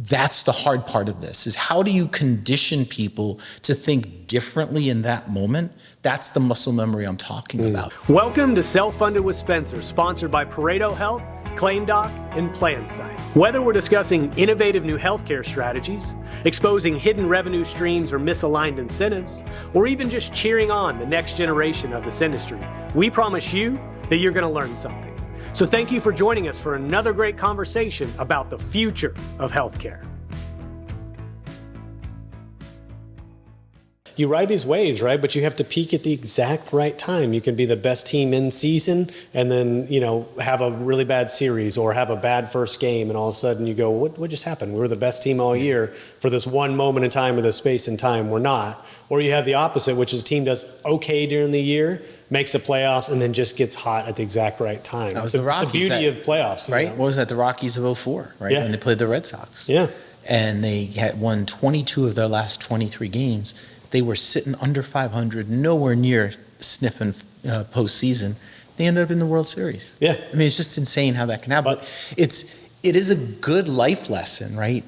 that's the hard part of this, is how do you condition people to think differently in that moment? That's the muscle memory I'm talking about. Welcome to Self-Funded with Spencer, sponsored by Pareto Health, ClaimDoc, and PlanSight. Whether we're discussing innovative new healthcare strategies, exposing hidden revenue streams or misaligned incentives, or even just cheering on the next generation of this industry, we promise you that you're going to learn something. So thank you for joining us for another great conversation about the future of healthcare. You ride these waves, right? But you have to peak at the exact right time. You can be the best team in season and then, have a really bad series or have a bad first game. And all of a sudden you go, what just happened? We were the best team all year. For this one moment in time or this space in time, we're not. Or you have the opposite, which is a team does okay during the year, makes the playoffs, and then just gets hot at the exact right time. That was it's the beauty of playoffs. Right? What was that? The Rockies of 2004, right? Yeah. When they played the Red Sox. Yeah. And they had won 22 of their last 23 games. They were sitting under 500, nowhere near sniffing postseason. They ended up in the World Series. Yeah. I mean, it's just insane how that can happen. But it is a good life lesson, right?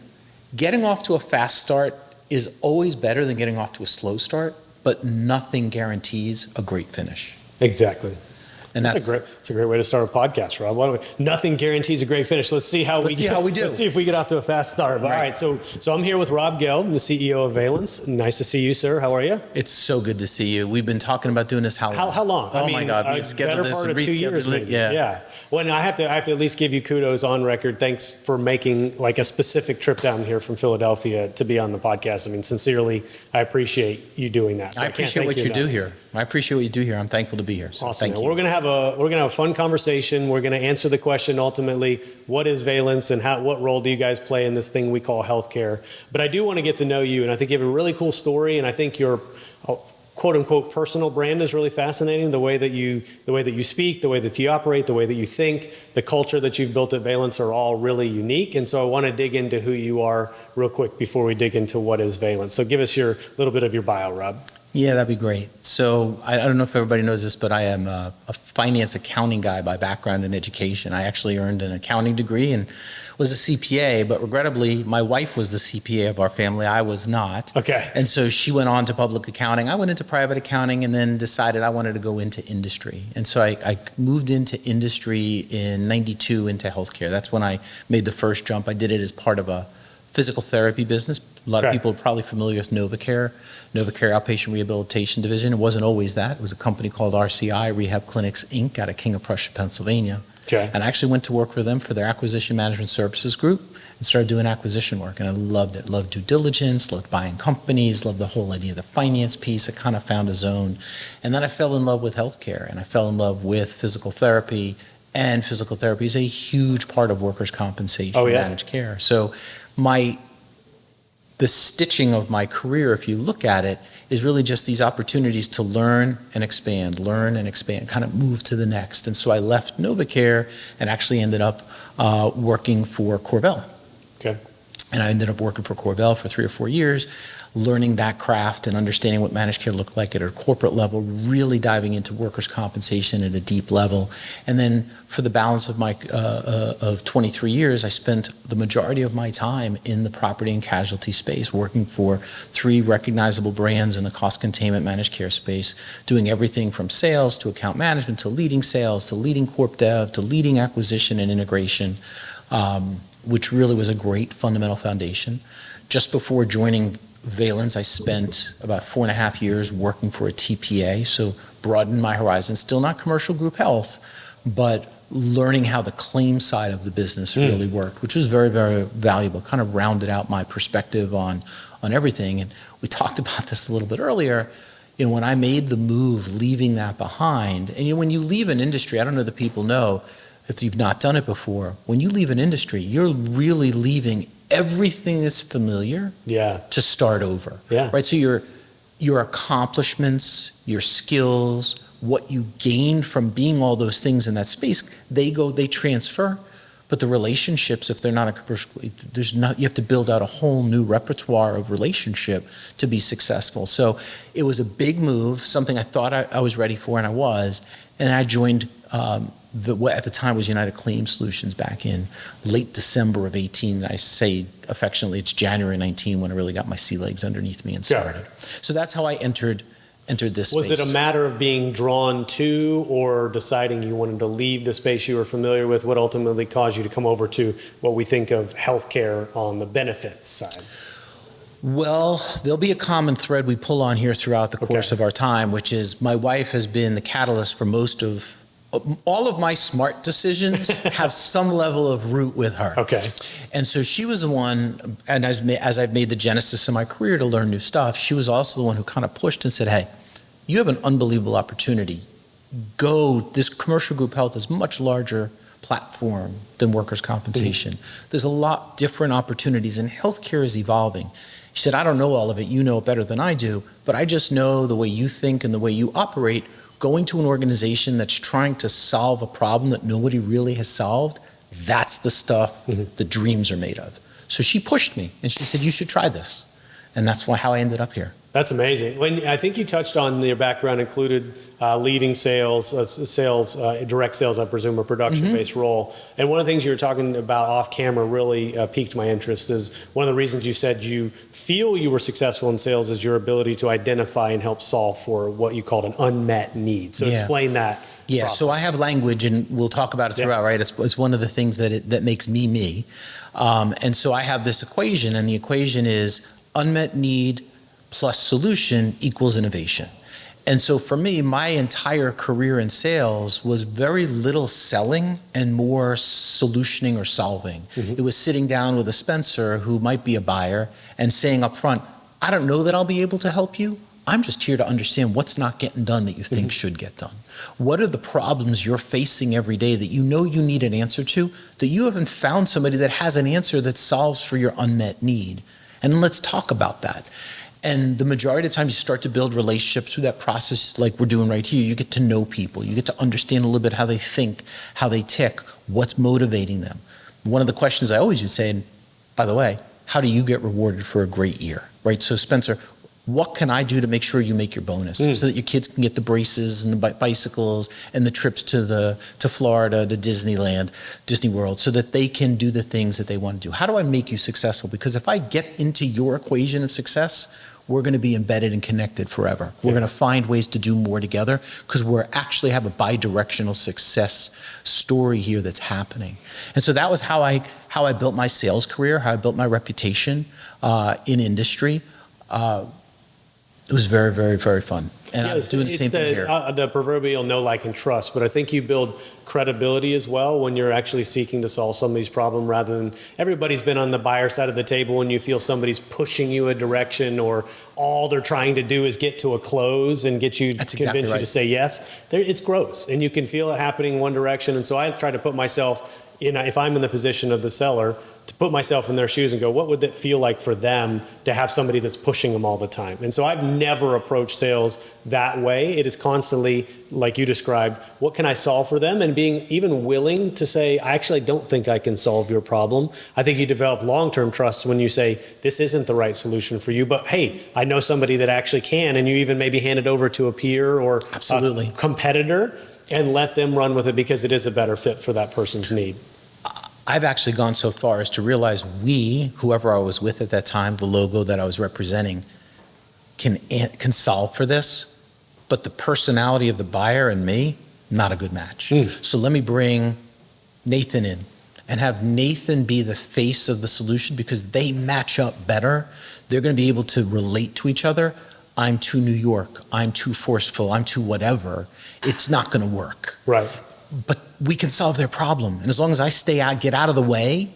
Getting off to a fast start is always better than getting off to a slow start, but nothing guarantees a great finish. Exactly. And that's a great way to start a podcast, Rob. Nothing guarantees a great finish. Let's see how we do. Let's see if we get off to a fast start. All right. So I'm here with Rob Gelb, the CEO of Valenz. Nice to see you, sir. How are you? It's so good to see you. We've been talking about doing this how long? Oh my God, we've scheduled this and rescheduled it. Yeah. Well, I have to at least give you kudos on record. Thanks for making like a specific trip down here from Philadelphia to be on the podcast. I mean, sincerely, I appreciate you doing that. So I appreciate what you do here. I appreciate what you do here. I'm thankful to be here. So awesome. Thank you. We're gonna have a fun conversation. We're gonna answer the question ultimately: what is Valenz and what role do you guys play in this thing we call healthcare? But I do want to get to know you, and I think you have a really cool story, and I think your quote unquote personal brand is really fascinating. The way that you speak, the way that you operate, the way that you think, the culture that you've built at Valenz are all really unique. And so I want to dig into who you are real quick before we dig into what is Valenz. So give us your little bit of your bio, Rob. Yeah, that'd be great. So I don't know if everybody knows this, but I am a finance accounting guy by background and education. I actually earned an accounting degree and was a CPA, but regrettably, my wife was the CPA of our family. I was not. Okay. And so she went on to public accounting. I went into private accounting and then decided I wanted to go into industry. And so I moved into industry in '92 into healthcare. That's when I made the first jump. I did it as part of a physical therapy business. A lot of people are probably familiar with Novacare Outpatient Rehabilitation Division. It wasn't always that. It was a company called RCI, Rehab Clinics, Inc., out of King of Prussia, Pennsylvania. Okay. And I actually went to work for them for their acquisition management services group and started doing acquisition work. And I loved it. Loved due diligence, loved buying companies, loved the whole idea of the finance piece. I kind of found a zone. And then I fell in love with healthcare, and I fell in love with physical therapy. And physical therapy is a huge part of workers' compensation, managed care. So the stitching of my career, if you look at it, is really just these opportunities to learn and expand, kind of move to the next. And so I left Novacare and actually ended up working for Corvell. Okay. And I ended up working for Corvell for 3 or 4 years, learning that craft and understanding what managed care looked like at a corporate level, really diving into workers' compensation at a deep level. And then for the balance of my of 23 years, I spent the majority of my time in the property and casualty space, working for 3 recognizable brands in the cost containment managed care space, doing everything from sales to account management to leading sales to leading corp dev to leading acquisition and integration, which really was a great fundamental foundation. Just before joining Valenz, I spent about 4.5 years working for a TPA, so broadened my horizons. Still not commercial group health, but learning how the claim side of the business really worked, which was very, very valuable. Kind of rounded out my perspective on everything. And we talked about this a little bit earlier. When I made the move, leaving that behind, and when you leave an industry, I don't know that people know if you've not done it before. When you leave an industry, you're really leaving everything that's familiar to start over. Yeah. Right. So your accomplishments, your skills, what you gained from being all those things in that space, they transfer. But the relationships, if they're not a commercial, you have to build out a whole new repertoire of relationship to be successful. So it was a big move, something I thought I was ready for, and I was. And I joined what at the time was United Claim Solutions back in late December of 18. I say affectionately, it's January 19 when I really got my sea legs underneath me and started. So that's how I entered this space. Was it a matter of being drawn to or deciding you wanted to leave the space you were familiar with? What ultimately caused you to come over to what we think of healthcare on the benefits side? Well, there'll be a common thread we pull on here throughout the course of our time, which is my wife has been the catalyst for most of all of my smart decisions have some level of root with her. Okay. And so she was the one, and as I've made the genesis of my career to learn new stuff, she was also the one who kind of pushed and said, hey, you have an unbelievable opportunity. This commercial group health is much larger platform than workers' compensation. There's a lot different opportunities, and healthcare is evolving. She said, I don't know all of it. You know it better than I do, but I just know the way you think and the way you operate. Going to an organization that's trying to solve a problem that nobody really has solved, that's the stuff the dreams are made of. So she pushed me, and she said, you should try this. And that's how I ended up here. That's amazing. I think you touched on your background included leading sales, direct sales, I presume, a production-based role. And one of the things you were talking about off camera really piqued my interest is one of the reasons you said you feel you were successful in sales is your ability to identify and help solve for what you called an unmet need. So explain that. Yeah, process. so I have language, and we'll talk about it throughout, right? It's one of the things that makes me me. And so I have this equation, and the equation is unmet need plus solution equals innovation. And so for me, my entire career in sales was very little selling and more solutioning or solving. It was sitting down with a Spencer who might be a buyer and saying up front, I don't know that I'll be able to help you. I'm just here to understand what's not getting done that you think should get done. What are the problems you're facing every day that you know you need an answer to, that you haven't found somebody that has an answer that solves for your unmet need? And let's talk about that. And the majority of the time you start to build relationships through that process like we're doing right here. You get to know people. You get to understand a little bit how they think, how they tick, what's motivating them. One of the questions I always would say, and by the way, how do you get rewarded for a great year, right? So Spencer, what can I do to make sure you make your bonus so that your kids can get the braces and the bicycles and the trips to Florida, to Disneyland, Disney World, so that they can do the things that they want to do? How do I make you successful? Because if I get into your equation of success, we're going to be embedded and connected forever. We're going to find ways to do more together because we're actually have a bi-directional success story here that's happening. And so that was how I built my sales career, how I built my reputation in industry. It was very, very, very fun. And I was doing the same thing here. The proverbial know, like, and trust, but I think you build credibility as well when you're actually seeking to solve somebody's problem rather than everybody's been on the buyer side of the table when you feel somebody's pushing you a direction or all they're trying to do is get to a close and get you, convince you to say yes. It's gross and you can feel it happening in one direction. And so I try to put myself if I'm in the position of the seller, to put myself in their shoes and go, what would it feel like for them to have somebody that's pushing them all the time? And so I've never approached sales that way. It is constantly, like you described, what can I solve for them? And being even willing to say, I actually don't think I can solve your problem. I think you develop long-term trust when you say, this isn't the right solution for you, but hey, I know somebody that actually can, and you even maybe hand it over to a peer or a competitor and let them run with it because it is a better fit for that person's need. I've actually gone so far as to realize whoever I was with at that time, the logo that I was representing, can solve for this, but the personality of the buyer and me, not a good match. So let me bring Nathan in and have Nathan be the face of the solution because they match up better. They're going to be able to relate to each other. I'm too New York, I'm too forceful, I'm too whatever. It's not going to work. Right. But we can solve their problem. And as long as I get out of the way.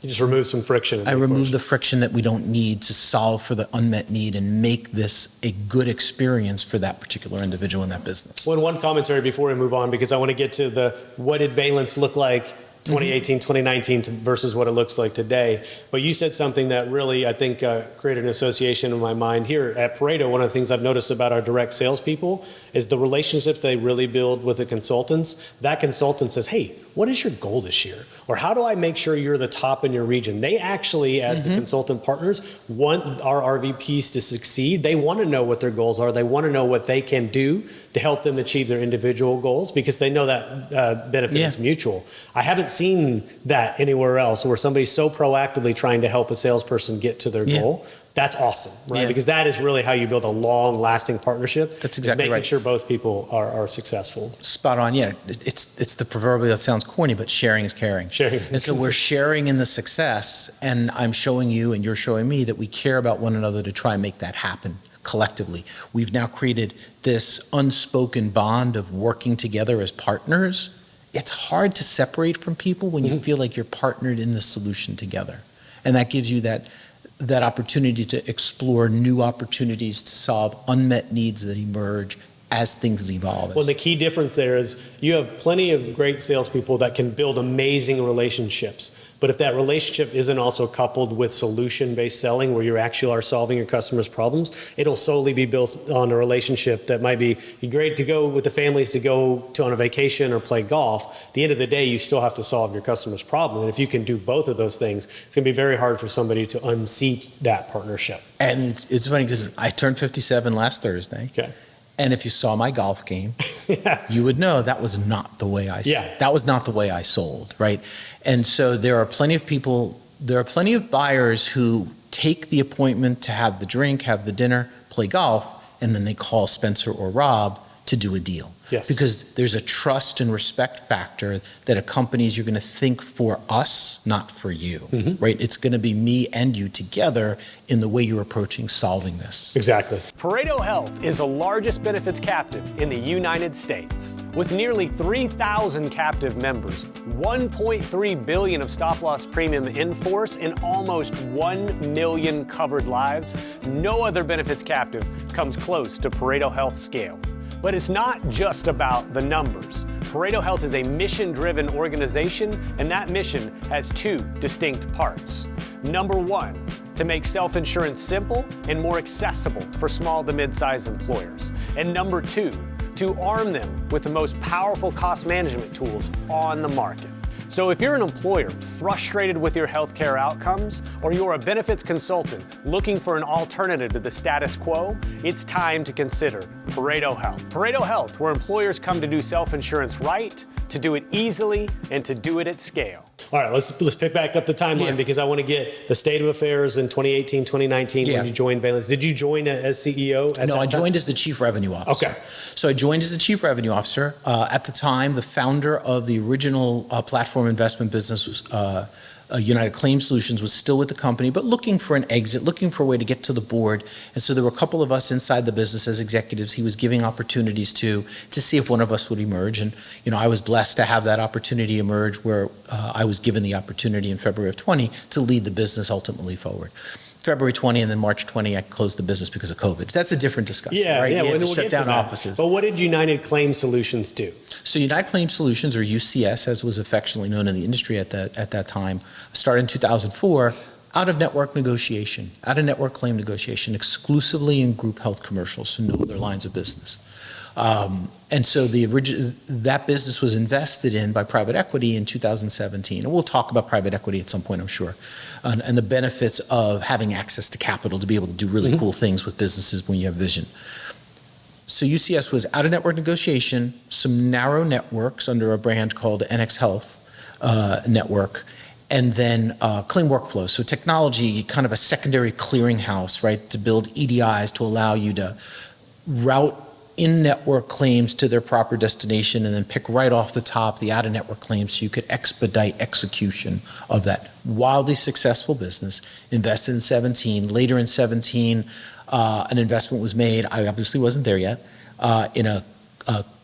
You just remove some friction. I remove the friction that we don't need to solve for the unmet need and make this a good experience for that particular individual in that business. Well, one commentary before we move on, because I want to get to what did Valenz look like 2018, 2019 versus what it looks like today. But you said something that really, I think, created an association in my mind. Here at Pareto, one of the things I've noticed about our direct salespeople is the relationships they really build with the consultants. That consultant says, hey, what is your goal this year? Or how do I make sure you're the top in your region? They actually, as the consultant partners, want our RVPs to succeed. They want to know what their goals are. They want to know what they can do to help them achieve their individual goals, because they know that benefit is mutual. I haven't seen that anywhere else where somebody's so proactively trying to help a salesperson get to their goal. That's awesome, right? Because that is really how you build a long-lasting partnership. That's exactly making sure both people are successful. Spot on. Yeah, it's the proverbial, that sounds corny, but sharing is caring. And so we're sharing in the success, and I'm showing you and you're showing me that we care about one another to try and make that happen collectively. We've now created this unspoken bond of working together as partners. It's hard to separate from people when you feel like you're partnered in the solution together. And that gives you that opportunity to explore new opportunities to solve unmet needs that emerge as things evolve. Well, the key difference there is you have plenty of great salespeople that can build amazing relationships. But if that relationship isn't also coupled with solution-based selling, where you actually are solving your customers' problems, it'll solely be built on a relationship that might be great to go with the families to go to on a vacation or play golf. At the end of the day, you still have to solve your customer's problem. And if you can do both of those things, it's going to be very hard for somebody to unseat that partnership. And it's funny because I turned 57 last Thursday. Okay. And if you saw my golf game, you would know that was not the way that was not the way I sold, right? And so there are plenty of buyers who take the appointment to have the drink, have the dinner, play golf, and then they call Spencer or Rob to do a deal. Yes. Because there's a trust and respect factor that accompanies you're going to think for us, not for you, right? It's going to be me and you together in the way you're approaching solving this. Exactly. Pareto Health is the largest benefits captive in the United States. With nearly 3,000 captive members, 1.3 billion of stop-loss premium in force, and almost 1 million covered lives, no other benefits captive comes close to Pareto Health's scale. But it's not just about the numbers. Pareto Health is a mission-driven organization, and that mission has two distinct parts. Number one, to make self-insurance simple and more accessible for small to mid-sized employers. And number two, to arm them with the most powerful cost management tools on the market. So if you're an employer frustrated with your healthcare outcomes, or you're a benefits consultant looking for an alternative to the status quo, it's time to consider Pareto Health. Pareto Health, where employers come to do self-insurance right, to do it easily, and to do it at scale. All right, let's pick back up the timeline because I want to get the state of affairs in 2018, 2019 when you joined Valenz. Did you join as CEO? No, I joined as the chief revenue officer. Okay. So I joined as the chief revenue officer. At the time, the founder of the original platform investment business was United Claim Solutions was still with the company, but looking for an exit, looking for a way to get to the board. And so there were a couple of us inside the business as executives he was giving opportunities to see if one of us would emerge. And, I was blessed to have that opportunity emerge where I was given the opportunity in February of 20 to lead the business ultimately forward. February 20 and then March 20, I closed the business because of COVID. That's a different discussion, right? Yeah, We'll we'll shut down offices. But what did United Claim Solutions do? So United Claim Solutions, or UCS, as was affectionately known in the industry at that time, started in 2004 out-of-network claim negotiation, exclusively in group health commercials, so no other lines of business. And so that business was invested in by private equity in 2017. And we'll talk about private equity at some point, I'm sure, and the benefits of having access to capital to be able to do really cool things with businesses when you have vision. So UCS was out-of-network negotiation, some narrow networks under a brand called NX Health Network, and then claim workflow. So technology, kind of a secondary clearinghouse, right, to build EDIs to allow you to route in-network claims to their proper destination and then pick right off the top the out-of-network claims so you could expedite execution of that. Wildly successful business, invested in 17. Later in 17, an investment was made, I obviously wasn't there yet, in a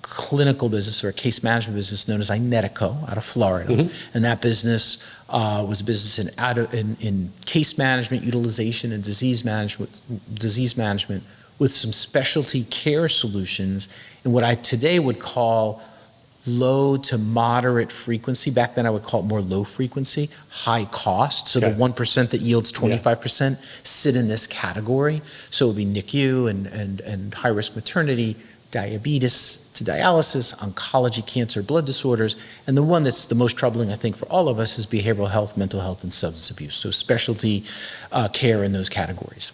clinical business or a case management business known as Inetico out of Florida. And that business was a business in case management, utilization, and disease management with some specialty care solutions in what I today would call low to moderate frequency. Back then I would call it more low frequency, high cost. So the 1% that yields 25% sit in this category. So it would be NICU and high risk maternity, diabetes to dialysis, oncology, cancer, blood disorders, and the one that's the most troubling, I think, for all of us is behavioral health, mental health, and substance abuse. So specialty care in those categories.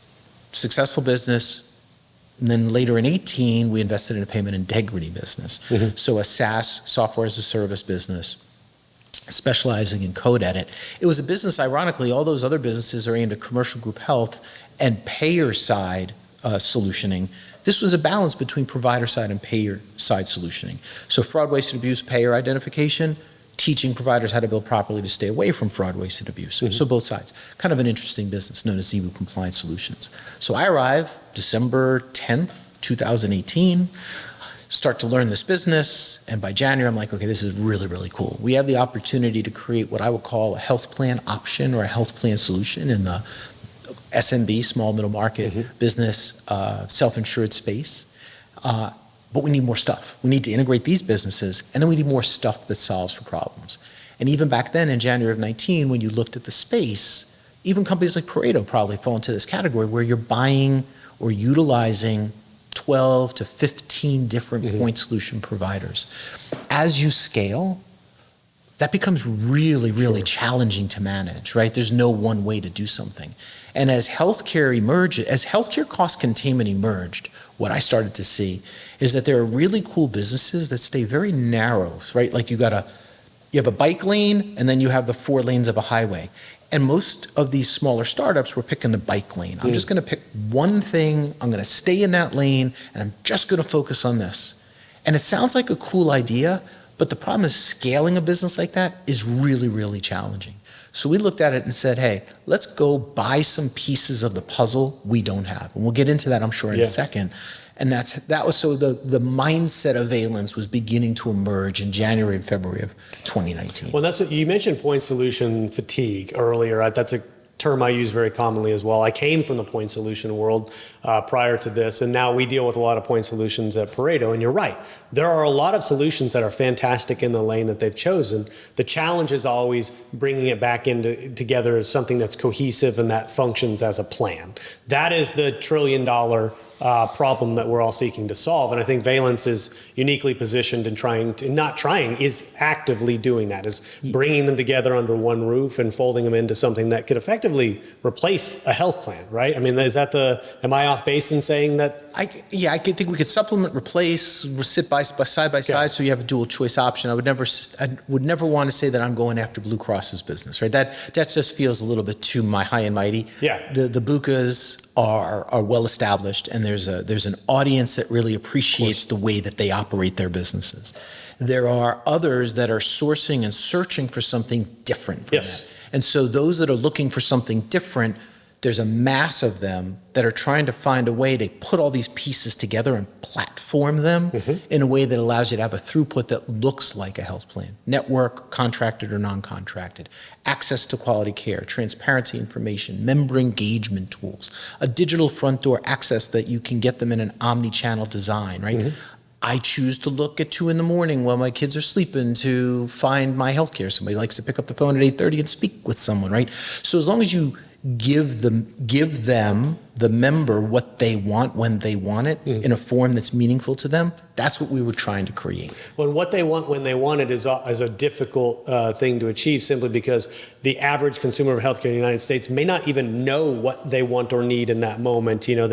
Successful business. And then later in 2018, we invested in a payment integrity business. So a SaaS, software as a service business, specializing in code edit. It was a business, ironically, all those other businesses are aimed at commercial group health and payer side solutioning. This was a balance between provider side and payer side solutioning. So fraud, waste, and abuse, payer identification, teaching providers how to bill properly to stay away from fraud, waste, and abuse. So both sides. Kind of an interesting business known as Zebu Compliance Solutions. So I arrive December 10th, 2018, start to learn this business, and by January I'm like, okay, this is really, really cool. We have the opportunity to create what I would call a health plan option or a health plan solution in the SMB, small middle market business, self-insured space. But we need more stuff. We need to integrate these businesses, and then we need more stuff that solves for problems. And even back then in January of 19, when you looked at the space, even companies like Pareto probably fall into this category where you're buying or utilizing 12 to 15 different point solution providers. As you scale, that becomes really, really challenging to manage, right? There's no one way to do something. And as healthcare emerged, as healthcare cost containment emerged, what I started to see is that there are really cool businesses that stay very narrow, right? Like you have a bike lane and then you have the 4 lanes of a highway. And most of these smaller startups were picking the bike lane. I'm just gonna pick one thing, I'm gonna stay in that lane, and I'm just gonna focus on this. And it sounds like a cool idea, but the problem is scaling a business like that is really, really challenging. So we looked at it and said, hey, let's go buy some pieces of the puzzle we don't have. And we'll get into that, I'm sure, in a second. And that was so the mindset of Valenz was beginning to emerge in January and February of 2019. Well, that's what you mentioned, point solution fatigue earlier. That's a term I use very commonly as well. I came from the point solution world prior to this, and now we deal with a lot of point solutions at Pareto. And you're right, there are a lot of solutions that are fantastic in the lane that they've chosen. The challenge is always bringing it back together as something that's cohesive and that functions as a plan. That is the $1 trillion problem that we're all seeking to solve. And I think Valenz is uniquely positioned in is actively doing that, is bringing them together under one roof and folding them into something that could effectively replace a health plan, right? I mean, am I off base in saying that? I think we could supplement, replace, sit side by side, so you have a dual choice option. I would never want to say that I'm going after Blue Cross's business, right? That just feels a little bit too high and mighty. Yeah. The Bucas are well established, and there's an audience that really appreciates the way that they operate their businesses. There are others that are sourcing and searching for something different from that. And so those that are looking for something different, there's a mass of them that are trying to find a way to put all these pieces together and platform them in a way that allows you to have a throughput that looks like a health plan. Network, contracted or non-contracted, access to quality care, transparency information, member engagement tools, a digital front door access that you can get them in an omni-channel design, right? I choose to look at 2 a.m. while my kids are sleeping to find my healthcare. Somebody likes to pick up the phone at 8:30 and speak with someone, right? So as long as you give them, the member, what they want when they want it in a form that's meaningful to them, that's what we were trying to create. Well, what they want when they want it is a difficult thing to achieve, simply because the average consumer of healthcare in the United States may not even know what they want or need in that moment. You know,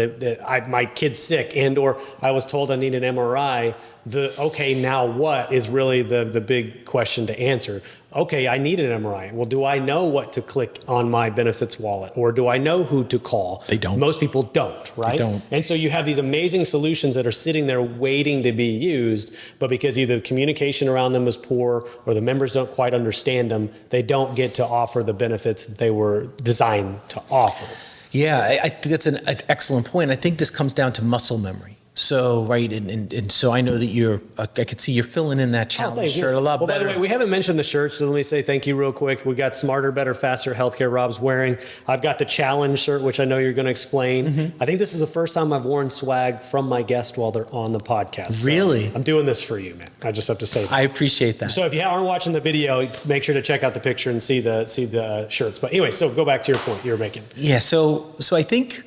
my kid's sick, or I was told I need an MRI. Okay, now what is really the big question to answer. Okay, I need an MRI. Well, do I know what to click on my benefits wallet, or do I know who to call? They don't. Most people don't, right? They don't. And so you have these amazing solutions that are sitting there waiting to be used, but because either the communication around them is poor or the members don't quite understand them, they don't get to offer the benefits that they were designed to offer. Yeah, I think that's an excellent point. I think this comes down to muscle memory. So, right, and so I know that I could see you're filling in that challenge shirt a lot better. By the way, we haven't mentioned the shirts, so let me say thank you real quick. We got Smarter, Better, Faster Healthcare Rob's wearing. I've got the challenge shirt, which I know you're going to explain. I think this is the first time I've worn swag from my guest while they're on the podcast. So really? I'm doing this for you, man. I just have to say that. I appreciate that. So if you aren't watching the video, make sure to check out the picture and see the shirts. But anyway, so go back to your point you were making. Yeah, so I think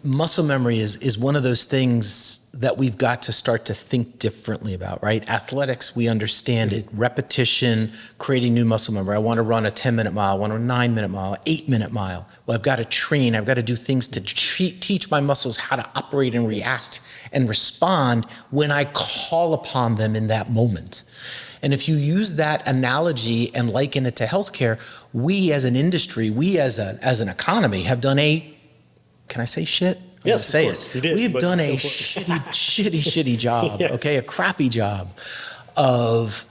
muscle memory is one of those things that we've got to start to think differently about, right? Athletics, we understand it. Repetition, creating new muscle memory. I want to run a 10-minute mile, I want a 9-minute mile, 8-minute mile. Well, I've got to train, I've got to do things to teach my muscles how to operate and react and respond when I call upon them in that moment. And if you use that analogy and liken it to healthcare, we as an industry, we as an economy have done can I say shit? I'm Yes, say of course. it. You did, We've but done a go for it. shitty job, Yeah. okay? A crappy job of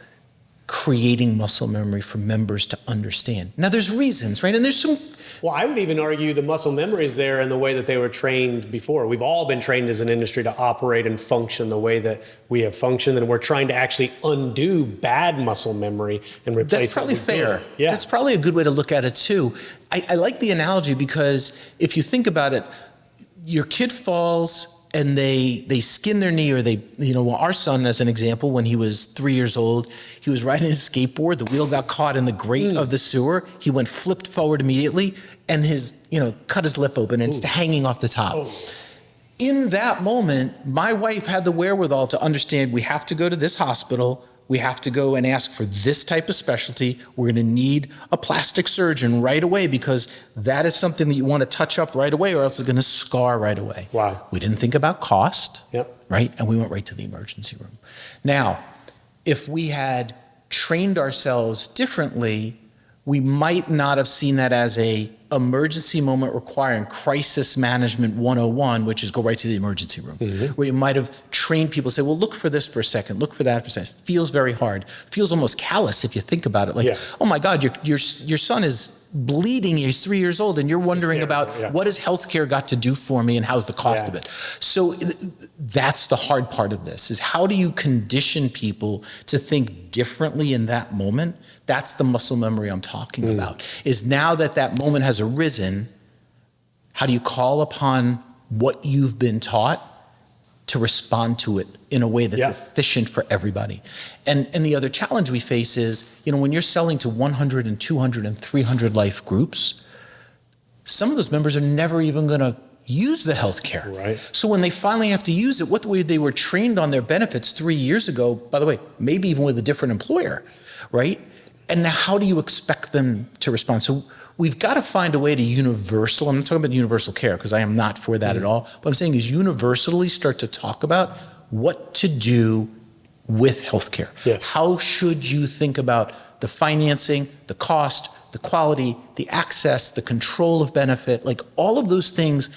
creating muscle memory for members to understand. Now there's reasons, right? And there's some. Well, I would even argue the muscle memory is there in the way that they were trained before. We've all been trained as an industry to operate and function the way that we have functioned, and we're trying to actually undo bad muscle memory and replace That's probably it with fair. good. Yeah. That's probably a good way to look at it too. I like the analogy because if you think about it, your kid falls and they skin their knee, or our son, as an example, when he was 3 years old, he was riding his skateboard, the wheel got caught in the grate of the sewer, he went flipped forward immediately, and cut his lip open, and it's hanging off the top. In that moment, my wife had the wherewithal to understand we have to go to this hospital, we have to go and ask for this type of specialty. We're going to need a plastic surgeon right away because that is something that you want to touch up right away or else it's going to scar right away. Wow. We didn't think about cost, Yep. right? And we went right to the emergency room. Now, if we had trained ourselves differently, we might not have seen that as a emergency moment requiring crisis management 101, which is go right to the emergency room, where you might have trained people, say, well, look for this for a second, look for that for a second. It feels very hard. Feels almost callous if you think about it. Like, oh my God, your son is bleeding, he's 3 years old, and you're wondering about what has healthcare got to do for me and how's the cost of it. So that's the hard part of this, is how do you condition people to think differently in that moment? That's the muscle memory I'm talking about, is now that moment has arisen, how do you call upon what you've been taught to respond to it in a way that's efficient for everybody? And the other challenge we face is, when you're selling to 100 and 200 and 300 life groups, some of those members are never even going to use the healthcare. Right. So when they finally have to use it, what the way they were trained on their benefits 3 years ago, by the way, maybe even with a different employer, right? And now how do you expect them to respond? So we've got to find a way to I'm not talking about universal care because I am not for that at all. What I'm saying is universally start to talk about what to do with healthcare. Yes. How should you think about the financing, the cost, the quality, the access, the control of benefit, like all of those things.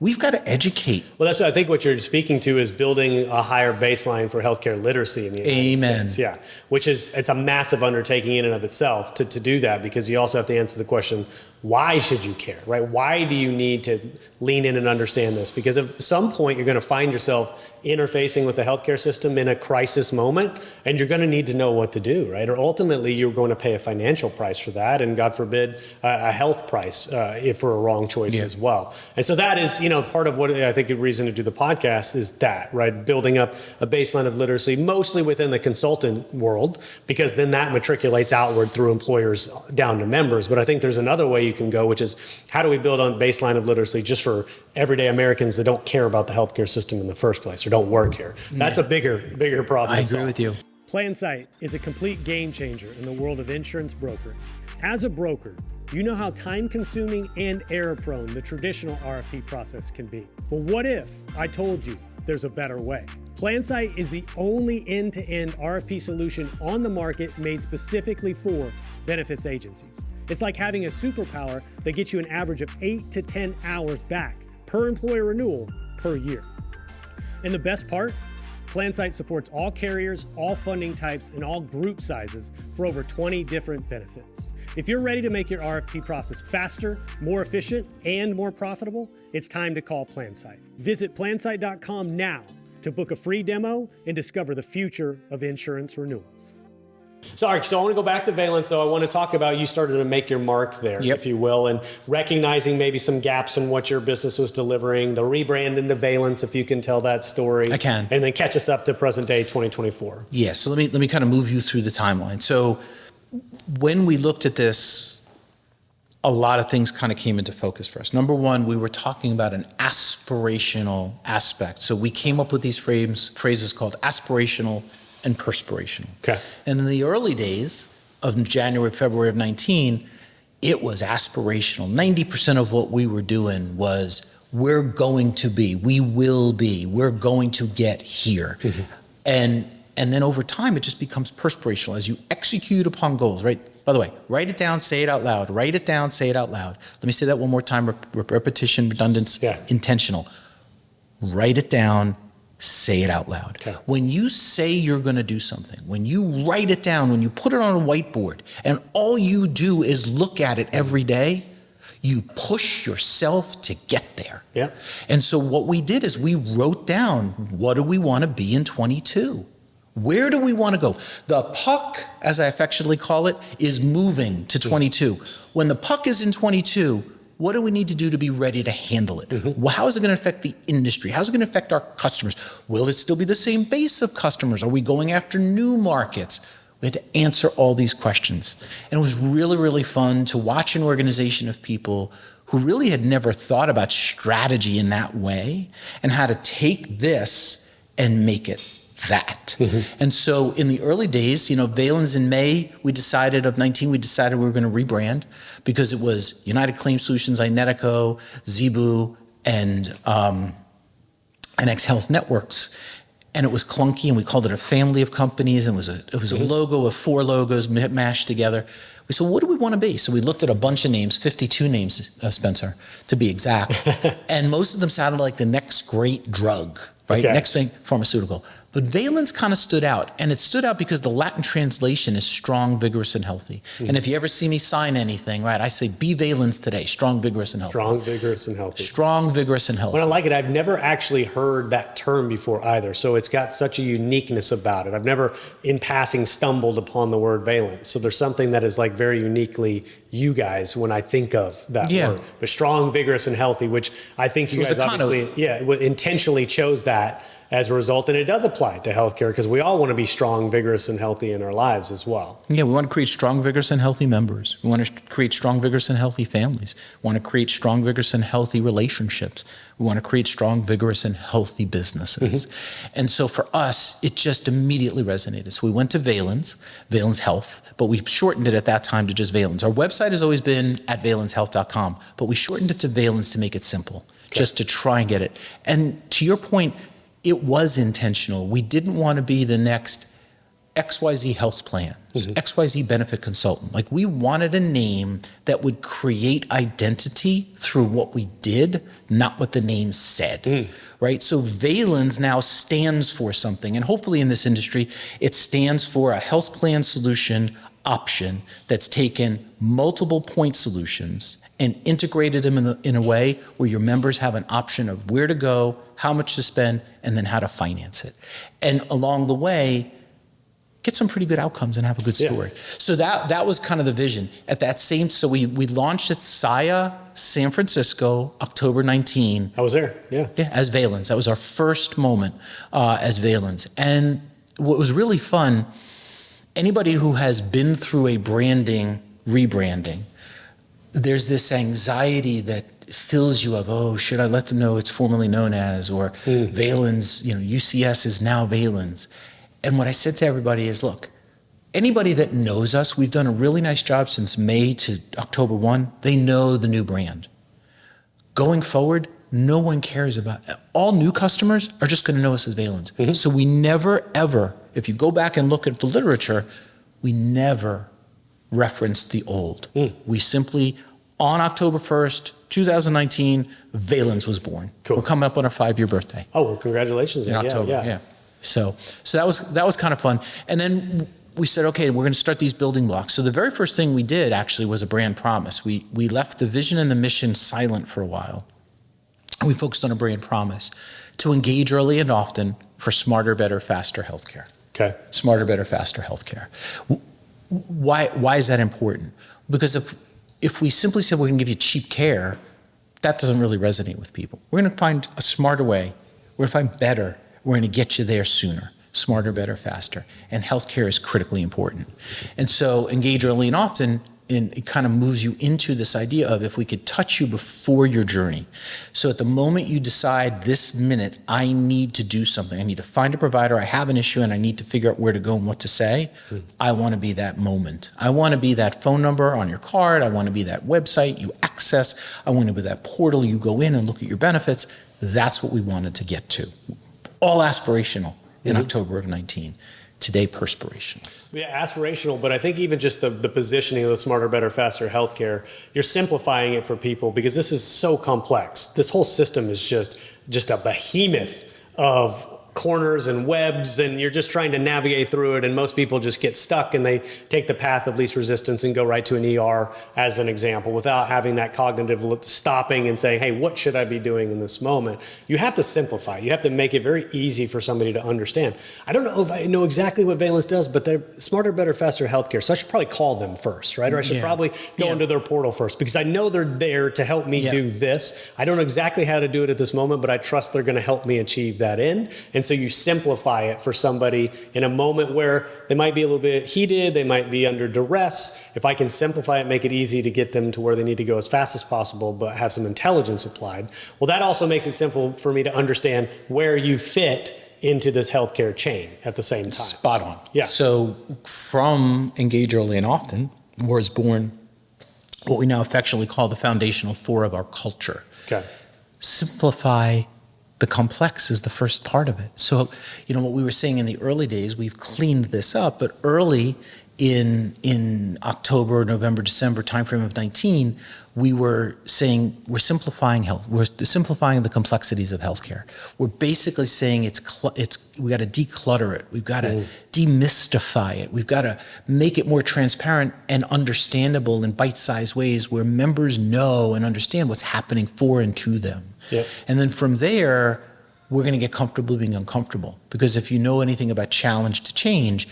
We've got to educate. Well, that's what I think what you're speaking to is building a higher baseline for healthcare literacy in the United States. Yeah, it's a massive undertaking in and of itself to do that, because you also have to answer the question, why should you care, right? Why do you need to lean in and understand this? Because at some point you're going to find yourself interfacing with the healthcare system in a crisis moment, and you're going to need to know what to do, right? Or ultimately you're going to pay a financial price for that, and God forbid a health price if for a wrong choice as well. And so that is, part of what I think a reason to do the podcast is that, right? Building up a baseline of literacy, mostly within the consultant world, because then that matriculates outward through employers down to members. But I think there's another way you can go, which is how do we build on baseline of literacy just for everyday Americans that don't care about the healthcare system in the first place or don't work here? That's a bigger problem. I agree with you. PlanSight is a complete game changer in the world of insurance brokering. As a broker, you know how time-consuming and error-prone the traditional RFP process can be. But what if I told you there's a better way? PlanSight is the only end-to-end RFP solution on the market made specifically for benefits agencies. It's like having a superpower that gets you an average of 8 to 10 hours back per employer renewal per year. And the best part? PlanSight supports all carriers, all funding types, and all group sizes for over 20 different benefits. If you're ready to make your RFP process faster, more efficient, and more profitable, it's time to call PlanSight. Visit plansight.com now to book a free demo and discover the future of insurance renewals. Sorry, so I want to go back to Valenz. So I want to talk about you started to make your mark there, if you will, and recognizing maybe some gaps in what your business was delivering, the rebrand into Valenz, if you can tell that story. I can. And then catch us up to present day 2024. Yeah, so let me kind of move you through the timeline. So when we looked at this a lot of things kind of came into focus for us. Number one, we were talking about an aspirational aspect. So we came up with these phrases called aspirational and perspirational. Okay. And in the early days of January, February of 19, it was aspirational. 90% of what we were doing was, we're going to be, we will be, we're going to get here. Mm-hmm. And then over time, it just becomes perspirational as you execute upon goals, right? By the way, write it down, say it out loud. Write it down, say it out loud. Let me say that one more time, repetition, redundance, intentional. Write it down, say it out loud. Okay. When you say you're gonna do something, when you write it down, when you put it on a whiteboard, and all you do is look at it every day, you push yourself to get there. Yeah. And so what we did is we wrote down, what do we wanna be in 22? Where do we want to go? The puck, as I affectionately call it, is moving to 22. When the puck is in 22, what do we need to do to be ready to handle it? Mm-hmm. Well, how is it going to affect the industry? How is it going to affect our customers? Will it still be the same base of customers? Are we going after new markets? We had to answer all these questions. And it was really, really fun to watch an organization of people who really had never thought about strategy in that way and how to take this and make it that. Mm-hmm. And so in the early days, Valenz in May, we decided we were going to rebrand because it was United Claim Solutions, Inetico, Zebu, and X Health Networks. And it was clunky, and we called it a family of companies, and it was a logo of 4 logos mashed together. We said, what do we want to be? So we looked at a bunch of names, 52 names, Spencer, to be exact. And most of them sounded like the next great drug, right? Okay. Next thing, pharmaceutical. But Valenz kind of stood out, and it stood out because the Latin translation is strong, vigorous, and healthy. Mm-hmm. And if you ever see me sign anything, right, I say, be Valenz today, strong, vigorous, and healthy. Strong, vigorous, and healthy. Strong, vigorous, and healthy. When I like it, I've never actually heard that term before either, so it's got such a uniqueness about it. I've never, in passing, stumbled upon the word Valenz. So there's something that is like very uniquely you guys when I think of that word. But strong, vigorous, and healthy, which I think you guys obviously intentionally chose that as a result, and it does apply to healthcare because we all want to be strong, vigorous, and healthy in our lives as well. Yeah, we want to create strong, vigorous, and healthy members. We want to create strong, vigorous, and healthy families. We want to create strong, vigorous, and healthy relationships. We want to create strong, vigorous, and healthy businesses. Mm-hmm. And so for us, it just immediately resonated. So we went to Valenz Health, but we shortened it at that time to just Valenz. Our website has always been at valenzhealth.com, but we shortened it to Valenz to make it simple, just to try and get it. And to your point, it was intentional. We didn't want to be the next XYZ health plan, XYZ benefit consultant. Like, we wanted a name that would create identity through what we did, not what the name said, right? So Valenz now stands for something, and hopefully in this industry, it stands for a health plan solution option that's taken multiple point solutions and integrated them in a way where your members have an option of where to go, how much to spend, and then how to finance it. And along the way, get some pretty good outcomes and have a good story. Yeah. So that was kind of the vision. At that same, so we launched at SIA San Francisco, October 19. I was there, yeah. Yeah, as Valenz. That was our first moment as Valenz. And what was really fun, anybody who has been through a rebranding, there's this anxiety that fills you up. Oh, should I let them know it's formerly known as, or Valenz, UCS is now Valenz. And what I said to everybody is, look, anybody that knows us, we've done a really nice job since May to October 1, they know the new brand. Going forward, no one cares about it. All new customers are just gonna know us as Valenz. Mm-hmm. So we never, ever, if you go back and look at the literature, we never referenced the old. We simply, on October 1st, 2019, Valenz was born. Cool. We're coming up on our 5-year birthday. Oh, well, congratulations. In October, yeah. So that was kind of fun. And then we said, okay, we're going to start these building blocks. So the very first thing we did actually was a brand promise. We left the vision and the mission silent for a while. We focused on a brand promise to engage early and often for smarter, better, faster healthcare. Okay. Smarter, better, faster healthcare. Why is that important? Because if we simply said we're going to give you cheap care, that doesn't really resonate with people. We're going to find a smarter way. We're going to find better. We're going to get you there sooner. Smarter, better, faster. And healthcare is critically important. And so engage early and often it kind of moves you into this idea of if we could touch you before your journey. So at the moment you decide this minute, I need to do something, I need to find a provider, I have an issue and I need to figure out where to go and what to say, I want to be that moment. I want to be that phone number on your card, I want to be that website you access, I want to be that portal you go in and look at your benefits. That's what we wanted to get to. All aspirational in October of 19. Today, perspirational. Yeah, aspirational, but I think even just the positioning of the smarter, better, faster healthcare, you're simplifying it for people because this is so complex. This whole system is just a behemoth of corners and webs, and you're just trying to navigate through it, and most people just get stuck and they take the path of least resistance and go right to an ER as an example without having that cognitive stopping and saying, hey, what should I be doing in this moment? You have to simplify. You have to make it very easy for somebody to understand. I don't know if I know exactly what Valenz does, but they're smarter, better, faster healthcare. So I should probably call them first, right? Or I should probably go into their portal first because I know they're there to help me do this. I don't know exactly how to do it at this moment, but I trust they're going to help me achieve that end. And so you simplify it for somebody in a moment where they might be a little bit heated, they might be under duress. If I can simplify it, make it easy to get them to where they need to go as fast as possible, but have some intelligence applied, well, that also makes it simple for me to understand where you fit into this healthcare chain at the same time. Spot on. Yeah. So from Engage Early and Often was born what we now affectionately call the foundational four of our culture. Okay. Simplify the complex is the first part of it. So, what we were saying in the early days, we've cleaned this up, but early in October, November, December timeframe of 19, we were saying we're simplifying health. We're simplifying the complexities of healthcare. We're basically saying we got to declutter it. We've got to demystify it. We've got to make it more transparent and understandable in bite-sized ways where members know and understand what's happening for and to them. Yep. And then from there, we're going to get comfortable being uncomfortable. Because if you know anything about challenge to change,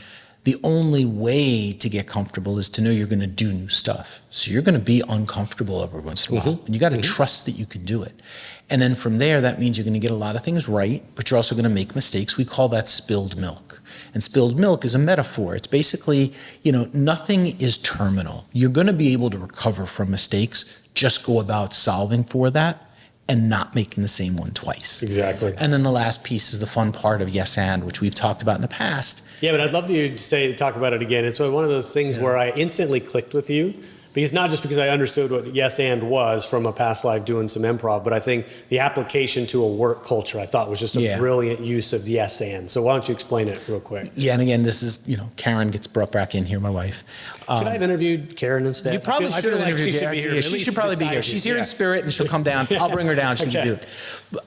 the only way to get comfortable is to know you're going to do new stuff. So you're going to be uncomfortable every once in a while. And you got to trust that you can do it. And then from there, that means you're going to get a lot of things right, but you're also going to make mistakes. We call that spilled milk. And spilled milk is a metaphor. It's basically, nothing is terminal. You're going to be able to recover from mistakes. Just go about solving for that and not making the same one twice. Exactly. And then the last piece is the fun part of yes and, which we've talked about in the past. Yeah, but I'd love to talk about it again. It's one of those things where I instantly clicked with you. Because not just because I understood what yes and was from a past life doing some improv, but I think the application to a work culture I thought was just a brilliant use of yes and. So why don't you explain it real quick? Yeah, and again, this is, Karen gets brought back in here, my wife. Should I have intervied Karen instead? You probably should have interviewed she should Karen. be here. Yeah, she should probably be here. She's here in spirit and she'll come down. I'll bring her down. She can do it.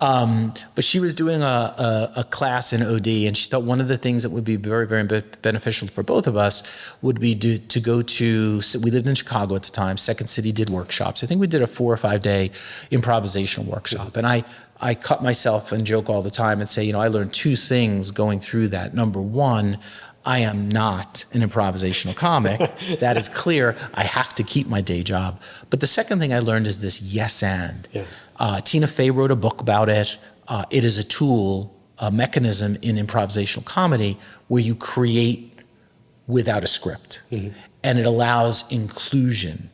But she was doing a class in OD and she thought one of the things that would be very, very beneficial for both of us would be to go to, we lived in Chicago at the time, Second City did workshops. I think we did a 4 or 5 day improvisational workshop. And I cut myself and joke all the time and say, I learned 2 things going through that. Number 1, I am not an improvisational comic. That is clear. I have to keep my day job. But the second thing I learned is this yes and. Yeah. Tina Fey wrote a book about it. It is a tool, a mechanism in improvisational comedy where you create without a script. And it allows inclusion.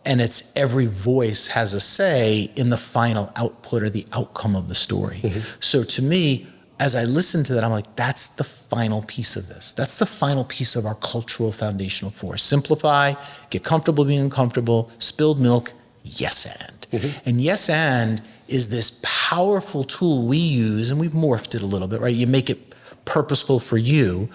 And it's every voice has a say in the final output or the outcome of the story. So to me, as I listen to that, I'm like, that's the final piece of this. That's the final piece of our cultural foundational force. Simplify, get comfortable being uncomfortable, spilled milk, yes and. And yes and is this powerful tool we use, and we've morphed it a little bit, right? You make it purposeful for you.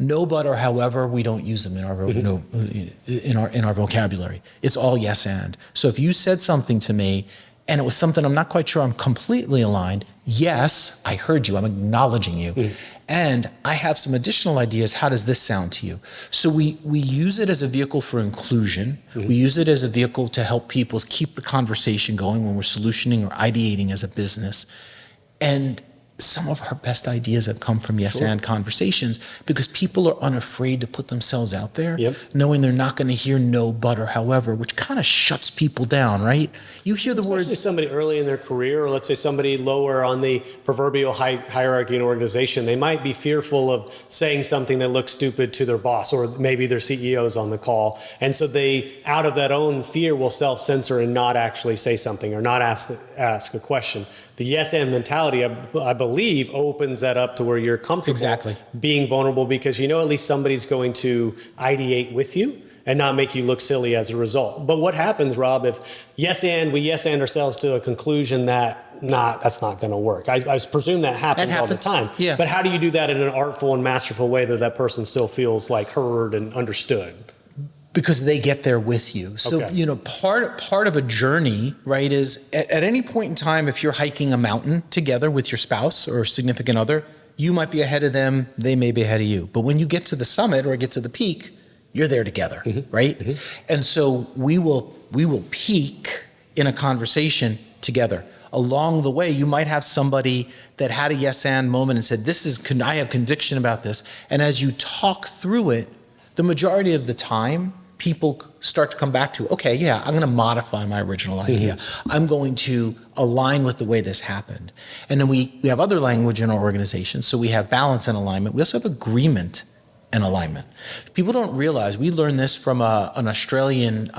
No but or however, we don't use them in our vocabulary. It's all yes and. So if you said something to me and it was something I'm not quite sure I'm completely aligned, yes, I heard you, I'm acknowledging you. And I have some additional ideas, how does this sound to you? So we use it as a vehicle for inclusion. We use it as a vehicle to help people keep the conversation going when we're solutioning or ideating as a business. And some of our best ideas have come from yes and conversations, because people are unafraid to put themselves out there, knowing they're not going to hear no, but, or however, which kind of shuts people down, right? You hear the word. Especially somebody early in their career, or let's say somebody lower on the proverbial hierarchy in an organization, they might be fearful of saying something that looks stupid to their boss, or maybe their CEO's on the call. And so they, out of that own fear, will self-censor and not actually say something or not ask a question. The yes and mentality, I believe, opens that up to where you're comfortable being vulnerable, because you know at least somebody's going to ideate with you and not make you look silly as a result. But what happens, Rob, if we yes and ourselves to a conclusion that that's not going to work? I presume that happens all the time. Yeah. But how do you do that in an artful and masterful way that person still feels like heard and understood? Because they get there with you. So, you know, part of a journey, right, is at any point in time, if you're hiking a mountain together with your spouse or significant other, you might be ahead of them, they may be ahead of you. But when you get to the summit or get to the peak, you're there together, right? And so we will peak in a conversation together. Along the way, you might have somebody that had a yes and moment and said, I have conviction about this. And as you talk through it, the majority of the time, people start to come back to, okay, yeah, I'm going to modify my original idea. I'm going to align with the way this happened. And then we have other language in our organization. So we have balance and alignment. We also have agreement and alignment. People don't realize, we learned this from an Australian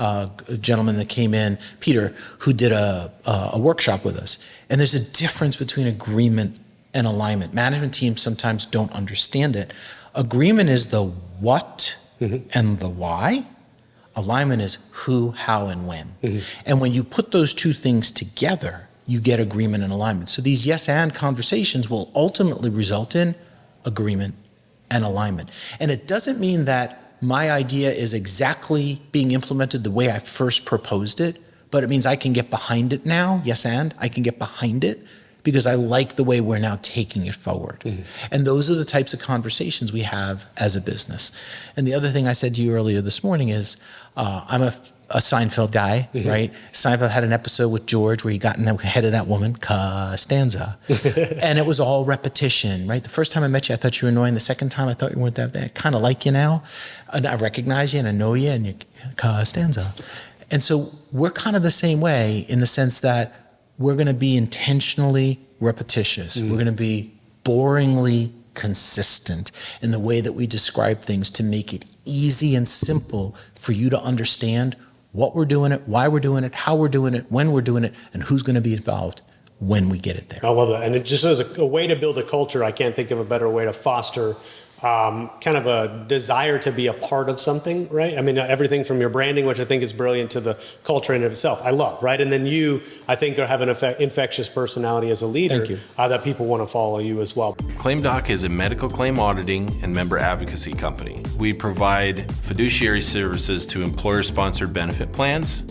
gentleman that came in, Peter, who did a workshop with us. And there's a difference between agreement and alignment. Management teams sometimes don't understand it. Agreement is the what and the why. Alignment is who, how, and when. And when you put those two things together, you get agreement and alignment. So these yes and conversations will ultimately result in agreement and alignment. And it doesn't mean that my idea is exactly being implemented the way I first proposed it, but it means I can get behind it now, yes and, I can get behind it because I like the way we're now taking it forward. And those are the types of conversations we have as a business. And the other thing I said to you earlier this morning is, I'm a Seinfeld guy, right? Seinfeld had an episode with George where he got in the head of that woman, Costanza. And it was all repetition, right? The first time I met you, I thought you were annoying. The second time, I thought you weren't that bad. I kind of like you now. And I recognize you and I know you and you're Costanza. And so we're kind of the same way in the sense that we're going to be intentionally repetitious. We're going to be boringly consistent in the way that we describe things to make it easy and simple for you to understand what we're doing it, why we're doing it, how we're doing it, when we're doing it, and who's going to be involved when we get it there. I love that. And it just as a way to build a culture, I can't think of a better way to foster kind of a desire to be a part of something, right? I mean, everything from your branding, which I think is brilliant, to the culture in itself, I love, right? And then you, I think, have an infectious personality as a leader that people want to follow you as well. ClaimDoc is a medical claim auditing and member advocacy company. We provide fiduciary services to employer-sponsored benefit plans,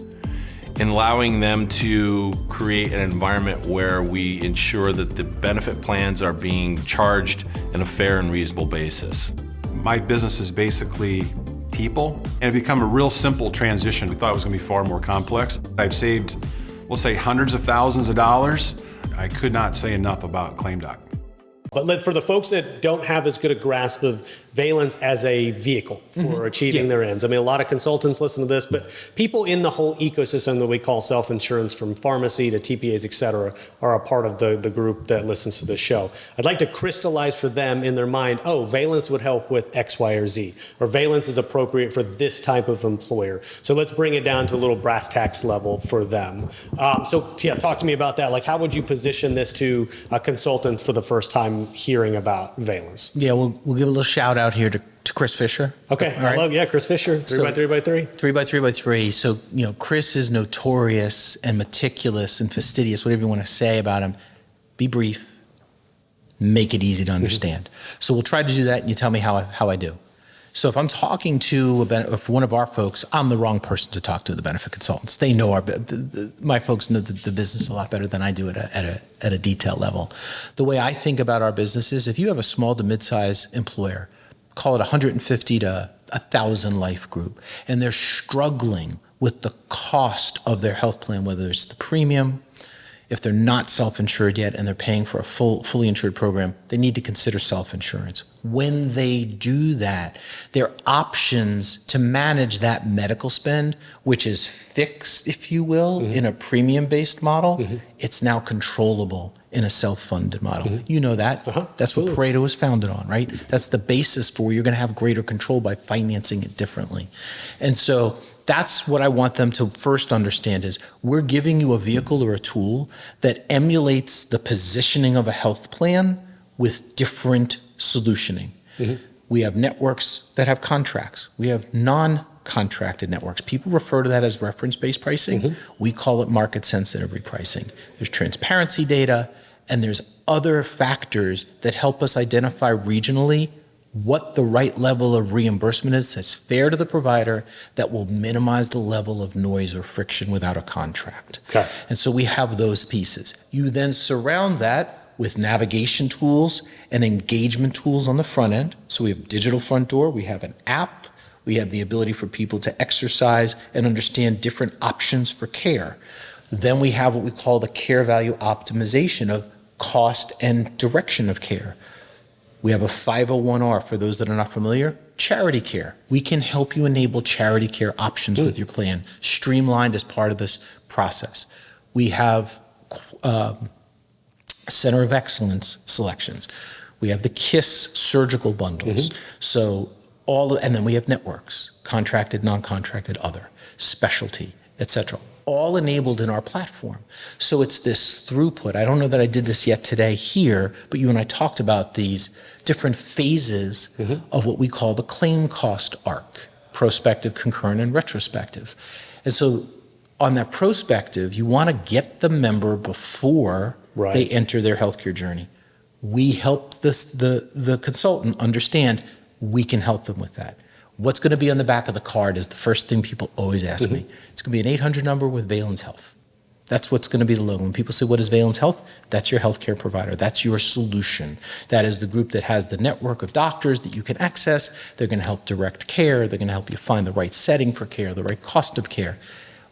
and allowing them to create an environment where we ensure that the benefit plans are being charged in a fair and reasonable basis. My business is basically people, and it become a real simple transition. We thought it was going to be far more complex. I've saved, we'll say, hundreds of thousands of dollars. I could not say enough about ClaimDoc. But for the folks that don't have as good a grasp of Valenz as a vehicle for achieving their ends, I mean, a lot of consultants listen to this, but people in the whole ecosystem that we call self-insurance, from pharmacy to TPAs, et cetera, are a part of the group that listens to this show. I'd like to crystallize for them in their mind, oh, Valenz would help with X, Y, or Z, or Valenz is appropriate for this type of employer. So let's bring it down to a little brass tacks level for them. So yeah, talk to me about that. Like, how would you position this to a consultant for the first time hearing about Valenz? Yeah, we'll give a little shout out here to Chris Fisher. Okay, all right. I love, Chris Fisher, 3x3x3. 3x3x3. So, you know, Chris is notorious and meticulous and fastidious, whatever you want to say about him. Be brief, make it easy to understand. So we'll try to do that, and you tell me how I do. So if I'm talking to one of our folks, I'm the wrong person to talk to, the benefit consultants. They know my folks know the business a lot better than I do at a detail level. The way I think about our business is, if you have a small to mid-size employer, call it 150 to 1,000 life group, and they're struggling with the cost of their health plan, whether it's the premium, if they're not self-insured yet and they're paying for a fully insured program, they need to consider self-insurance. When they do that, their options to manage that medical spend, which is fixed, if you will, in a premium-based model, it's now controllable in a self-funded model. You know that. That's Absolutely. what Pareto was founded on, right? That's the basis for where you're going to have greater control by financing it differently. And so that's what I want them to first understand is we're giving you a vehicle or a tool that emulates the positioning of a health plan with different solutioning. We have networks that have contracts. We have non-contracted networks. People refer to that as reference-based pricing. We call it market-sensitive repricing. There's transparency data, and there's other factors that help us identify regionally what the right level of reimbursement is that's fair to the provider that will minimize the level of noise or friction without a contract. Okay. And so we have those pieces. You then surround that with navigation tools and engagement tools on the front end. So we have digital front door, we have an app, we have the ability for people to exercise and understand different options for care. Then we have what we call the care value optimization of cost and direction of care. We have a 501R, for those that are not familiar, charity care. We can help you enable charity care options with your plan, streamlined as part of this process. We have Center of Excellence selections. We have the KISS surgical bundles. So and then we have networks, contracted, non-contracted, other, specialty, etc. All enabled in our platform. So it's this throughput. I don't know that I did this yet today here, but you and I talked about these different phases of what we call the claim cost arc, prospective, concurrent, and retrospective. And so on that prospective, you want to get the member before they enter their healthcare journey. We help the consultant understand we can help them with that. What's going to be on the back of the card is the first thing people always ask me. It's going to be an 800 number with Valenz Health. That's what's going to be the logo. When people say, what is Valenz Health? That's your healthcare provider. That's your solution. That is the group that has the network of doctors that you can access. They're going to help direct care. They're going to help you find the right setting for care, the right cost of care.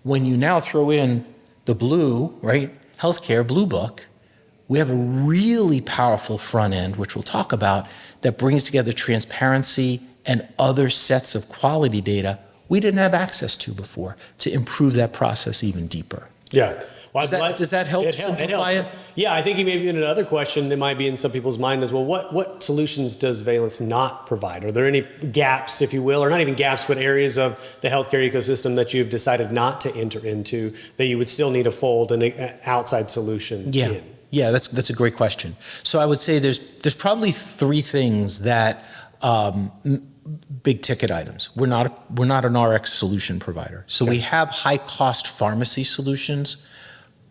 When you now throw in the blue, right, healthcare blue book, we have a really powerful front end, which we'll talk about, that brings together transparency and other sets of quality data we didn't have access to before to improve that process even deeper. Yeah. Well, Does that help simplify it? Yeah, I think maybe another question that might be in some people's mind is, well, what solutions does Valenz not provide? Are there any gaps, if you will, or not even gaps, but areas of the healthcare ecosystem that you've decided not to enter into that you would still need to fold an outside solution in? Yeah, that's a great question. So I would say there's probably three things that big ticket items. We're not an RX solution provider. So we have high cost pharmacy solutions,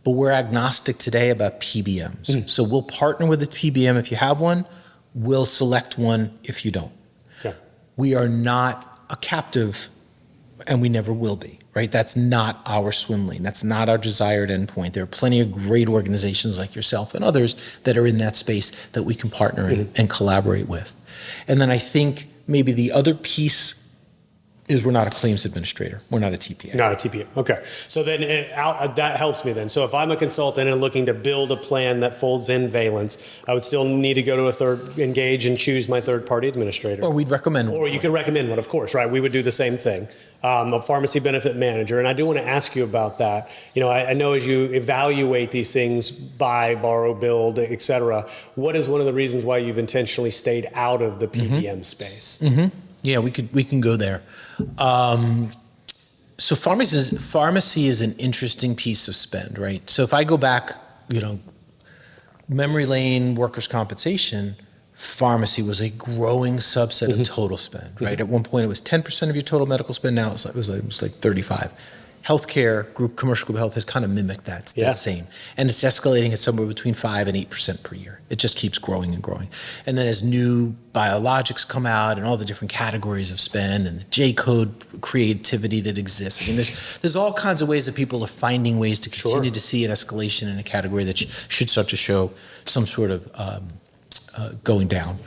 but we're agnostic today about PBMs. So we'll partner with the PBM if you have one. We'll select one if you don't. Okay. We are not a captive, and we never will be. Right? That's not our swim lane. That's not our desired endpoint. There are plenty of great organizations like yourself and others that are in that space that we can partner and collaborate with. And then I think maybe the other piece is we're not a claims administrator. We're not a TPA. Not a TPA. Okay. So then that helps me then. So if I'm a consultant and looking to build a plan that folds in Valenz, I would still need to go to engage and choose my third-party administrator. Or we'd recommend one. Or you can recommend one, of course, right? We would do the same thing. A pharmacy benefit manager. And I do want to ask you about that. You know, I know as you evaluate these things, buy, borrow, build, et cetera, what is one of the reasons why you've intentionally stayed out of the PBM space? Yeah, we can go there. So pharmacy is an interesting piece of spend, right? So if I go back, memory lane, workers' compensation, pharmacy was a growing subset of total spend, right? At one point it was 10% of your total medical spend. Now it was like 35. Healthcare, commercial group health has kind of mimicked that. It's the same. And it's escalating at somewhere between 5 and 8% per year. It just keeps growing and growing. And then as new biologics come out and all the different categories of spend and the J-code creativity that exists, I mean, there's all kinds of ways that people are finding ways to continue to see an escalation in a category that should start to show some sort of going down.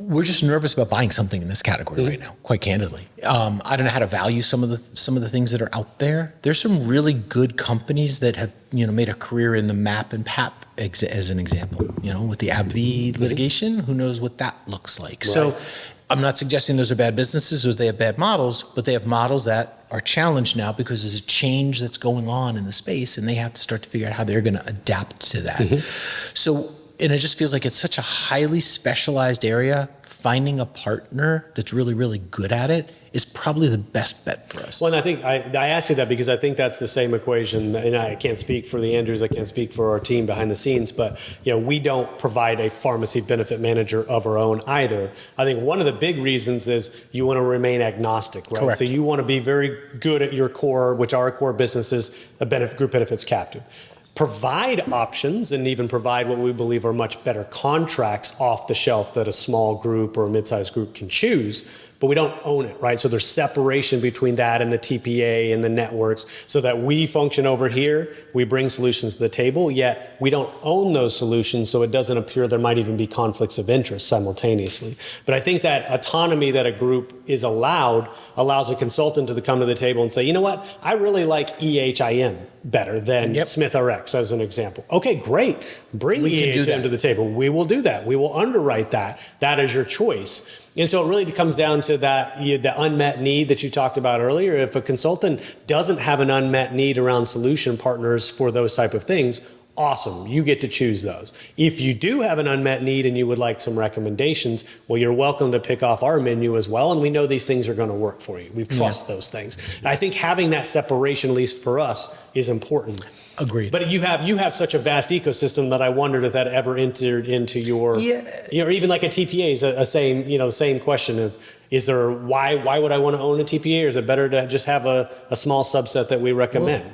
We're just nervous about buying something in this category right now, quite candidly. I don't know how to value some of the things that are out there. There's some really good companies that have made a career in the MAP and PAP as an example. With the AbbVie litigation, who knows what that looks like. Right. So I'm not suggesting those are bad businesses or they have bad models, but they have models that are challenged now because there's a change that's going on in the space, and they have to start to figure out how they're going to adapt to that. So. And it just feels like it's such a highly specialized area. Finding a partner that's really, really good at it is probably the best bet for us. Well, and I think I asked you that because I think that's the same equation. And I can't speak for the Andrews, I can't speak for our team behind the scenes, but we don't provide a pharmacy benefit manager of our own either. I think one of the big reasons is you want to remain agnostic, right? Correct. So you want to be very good at your core, which our core business is a group benefits captive. Provide options and even provide what we believe are much better contracts off the shelf that a small group or a mid-sized group can choose, but we don't own it, right? So there's separation between that and the TPA and the networks so that we function over here, we bring solutions to the table, yet we don't own those solutions, so it doesn't appear there might even be conflicts of interest simultaneously. But I think that autonomy that a group is allows a consultant to come to the table and say, you know what, I really like EHIM better than SmithRx as an example. Okay, great. Bring EHIM to the table. We will do that. We will underwrite that. That is your choice. And so it really comes down to that, the unmet need that you talked about earlier. If a consultant doesn't have an unmet need around solution partners for those type of things, awesome, you get to choose those. If you do have an unmet need and you would like some recommendations, well, you're welcome to pick off our menu as well. And we know these things are going to work for you. We trust those things. And I think having that separation, at least for us, is important. Agreed. But you have such a vast ecosystem that I wondered if that ever entered into your, or even like a TPA is the same question. Is there, why would I want to own a TPA, or is it better to just have a small subset that we recommend,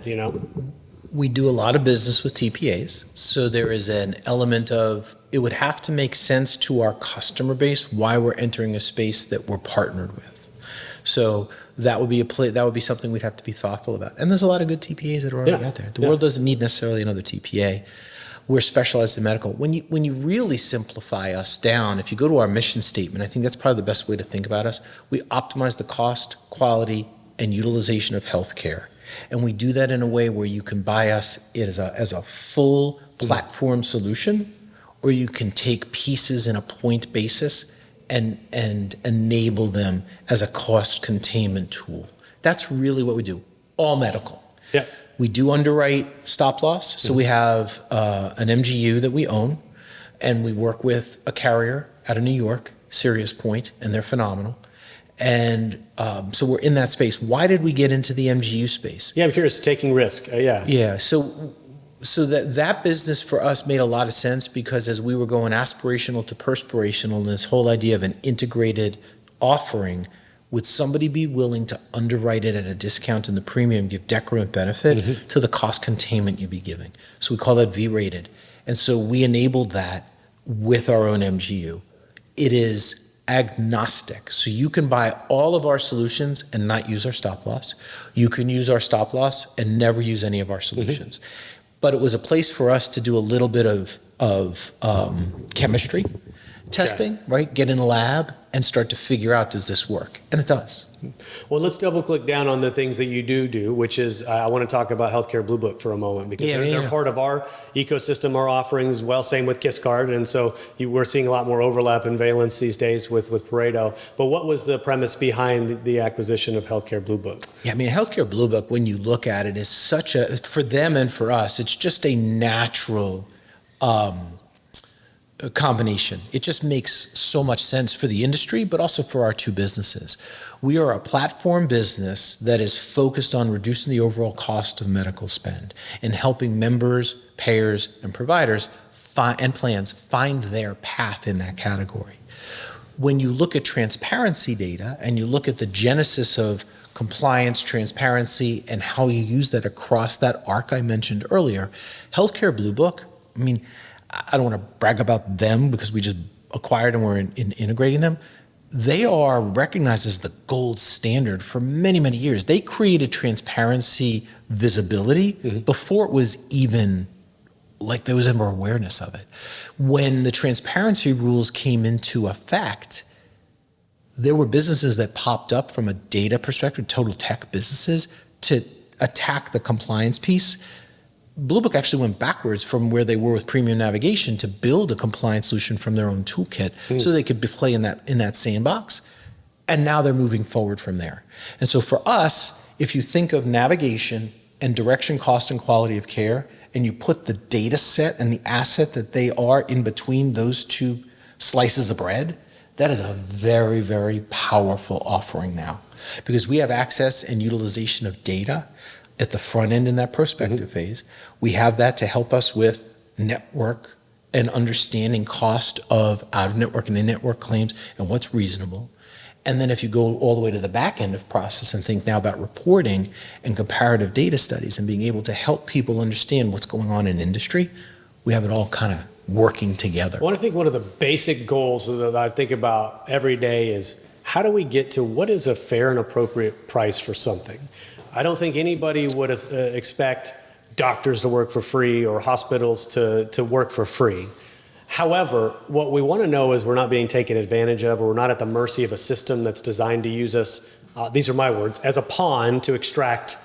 We do a lot of business with TPAs. So there is an element of, it would have to make sense to our customer base why we're entering a space that we're partnered with. So that would be something we'd have to be thoughtful about. And there's a lot of good TPAs that are already out there. The world doesn't need necessarily another TPA. We're specialized in medical. When you really simplify us down, if you go to our mission statement, I think that's probably the best way to think about us. We optimize the cost, quality, and utilization of healthcare. And we do that in a way where you can buy us as a full platform solution, or you can take pieces in a point basis and enable them as a cost containment tool. That's really what we do, all medical. Yeah. We do underwrite stop loss, so we have an MGU that we own, and we work with a carrier out of New York, Sirius Point, and they're phenomenal. And so we're in that space. Why did we get into the MGU space? Yeah, I'm curious, taking risk, Yeah, so that business for us made a lot of sense because as we were going aspirational to perspirational, and this whole idea of an integrated offering, would somebody be willing to underwrite it at a discount in the premium, give decrement benefit to the cost containment you'd be giving? So we call that V-rated. And so we enabled that with our own MGU. It is agnostic. So you can buy all of our solutions and not use our stop loss. You can use our stop loss and never use any of our solutions. But it was a place for us to do a little bit of chemistry testing, right? Get in the lab and start to figure out, does this work? And it does. Well, let's double click down on the things that you do, which is, I want to talk about Healthcare Blue Book for a moment, because they're part of our ecosystem, our offerings, well, same with KissCard. And so we're seeing a lot more overlap in Valenz these days with Pareto. But what was the premise behind the acquisition of Healthcare Blue Book? Yeah, I mean, Healthcare Blue Book, when you look at it, is such a, for them and for us, it's just a natural combination. It just makes so much sense for the industry, but also for our two businesses. We are a platform business that is focused on reducing the overall cost of medical spend and helping members, payers, and providers and plans find their path in that category. When you look at transparency data and you look at the genesis of compliance, transparency, and how you use that across that arc I mentioned earlier, Healthcare Blue Book, I mean, I don't want to brag about them because we just acquired and we're integrating them. They are recognized as the gold standard for many, many years. They created transparency visibility before it was even like there was ever awareness of it. When the transparency rules came into effect, there were businesses that popped up from a data perspective, total tech businesses, to attack the compliance piece. Blue Book actually went backwards from where they were with premium navigation to build a compliance solution from their own toolkit so they could play in that sandbox. And now they're moving forward from there. And so for us, if you think of navigation and direction, cost, and quality of care, and you put the data set and the asset that they are in between those two slices of bread, that is a very, very powerful offering now. Because we have access and utilization of data at the front end in that prospective phase. We have that to help us with network and understanding cost of out-of-network and in-network claims and what's reasonable. And then if you go all the way to the back end of process and think now about reporting and comparative data studies and being able to help people understand what's going on in industry, we have it all kind of working together. Well, I think one of the basic goals that I think about every day is how do we get to what is a fair and appropriate price for something? I don't think anybody would expect doctors to work for free or hospitals to work for free. However, what we want to know is we're not being taken advantage of, or we're not at the mercy of a system that's designed to use us, these are my words, as a pawn to extract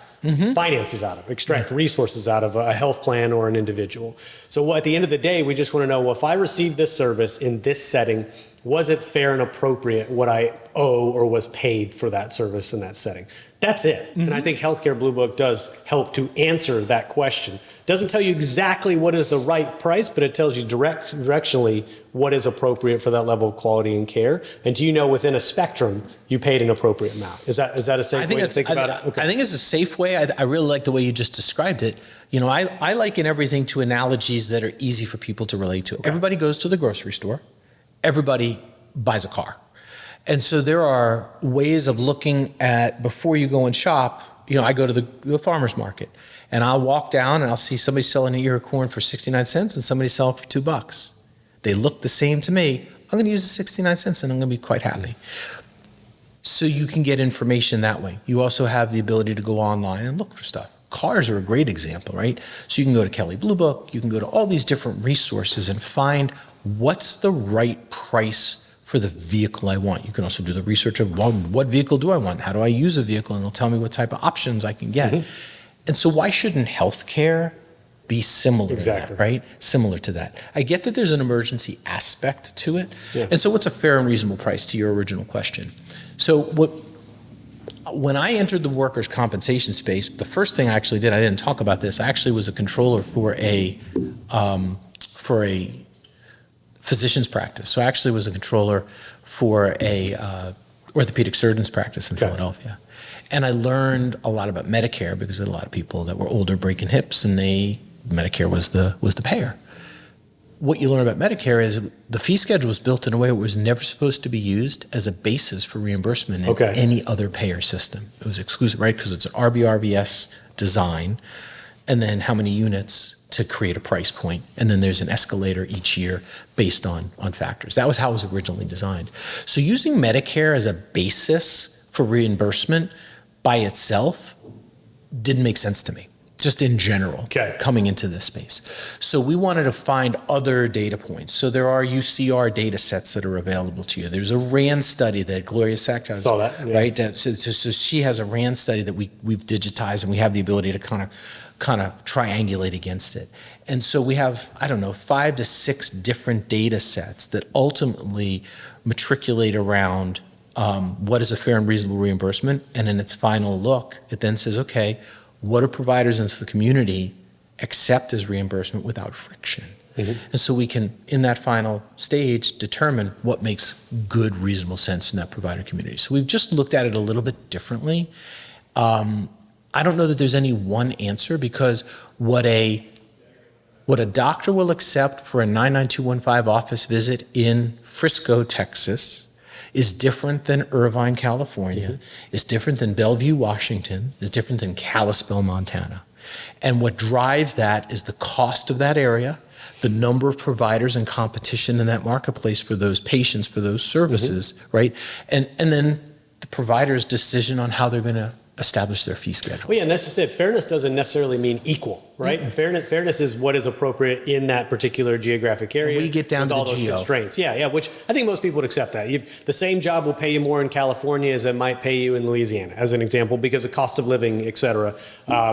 finances out of, extract resources out of a health plan or an individual. So at the end of the day, we just want to know, well, if I received this service in this setting, was it fair and appropriate what I owe or was paid for that service in that setting? That's it. And I think Healthcare Blue Book does help to answer that question. Doesn't tell you exactly what is the right price, but it tells you directionally what is appropriate for that level of quality and care. And do you know within a spectrum you paid an appropriate amount? Is that a safe way to think about it? Okay. I think it's a safe way. I really like the way you just described it. You know, I liken everything to analogies that are easy for people to relate to. Okay. Everybody goes to the grocery store. Everybody buys a car. And so there are ways of looking at, before you go and shop, you know, I go to the farmer's market and I'll walk down and I'll see somebody selling an ear of corn for 69 cents and somebody sell it for $2. They look the same to me. I'm going to use the 69 cents and I'm going to be quite happy. So you can get information that way. You also have the ability to go online and look for stuff. Cars are a great example, right? So you can go to Kelley Blue Book, you can go to all these different resources and find what's the right price for the vehicle I want. You can also do the research of, well, what vehicle do I want? How do I use a vehicle? And it'll tell me what type of options I can get. And so why shouldn't healthcare be similar to that, right? Similar to that. I get that there's an emergency aspect to it. And so what's a fair and reasonable price, to your original question? So when I entered the workers' compensation space, the first thing I actually did, I didn't talk about this, I actually was a controller for a physician's practice. So I actually was a controller for a orthopedic surgeon's practice in Philadelphia. And I learned a lot about Medicare because there were a lot of people that were older breaking hips and Medicare was the payer. What you learn about Medicare is the fee schedule was built in a way it was never supposed to be used as a basis for reimbursement in any other payer system. It was exclusive, right? Because it's an RBRVS design, and then how many units to create a price point, and then there's an escalator each year based on factors. That was how it was originally designed. So using Medicare as a basis for reimbursement by itself didn't make sense to me, just in general, coming into this space. So we wanted to find other data points. So there are UCR data sets that are available to you. There's a RAND study that Gloria Sack has, right? So she has a RAND study that we've digitized, and we have the ability to kind of triangulate against it. And so we have, 5 to 6 different data sets that ultimately matriculate around what is a fair and reasonable reimbursement. And in its final look, it then says, okay, what do providers in the community accept as reimbursement without friction? And so we can, in that final stage, determine what makes good, reasonable sense in that provider community. So we've just looked at it a little bit differently. I don't know that there's any one answer, because what a doctor will accept for a 99215 office visit in Frisco, Texas, is different than Irvine, California, is different than Bellevue, Washington, is different than Kalispell, Montana. And what drives that is the cost of that area, the number of providers and competition in that marketplace for those patients, for those services, right? And then the provider's decision on how they're going to establish their fee schedule. Well, yeah, and that's just it. Fairness doesn't necessarily mean equal. right? And fairness is what is appropriate in that particular geographic area. We get down with to all the those geo. constraints. Yeah, which I think most people would accept that. The same job will pay you more in California as it might pay you in Louisiana, as an example, because the cost of living, et cetera,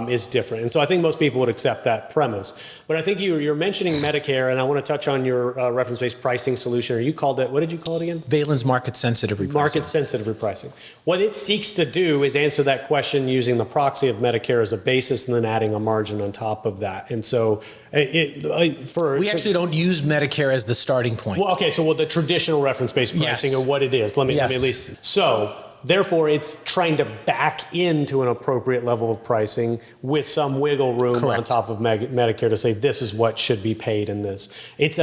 is different. And so I think most people would accept that premise. But I think you're mentioning Medicare, and I want to touch on your reference-based pricing solution, or you called it, what did you call it again? Valenz market-sensitive repricing. Market-sensitive repricing. What it seeks to do is answer that question using the proxy of Medicare as a basis and then adding a margin on top of that. And so we actually don't use Medicare as the starting point. Well, okay, so the traditional reference-based pricing, Yes. or what it is. Let me at least. So therefore, it's trying to back into an appropriate level of pricing with some wiggle room Correct. on top of Medicare to say this is what should be paid in this. It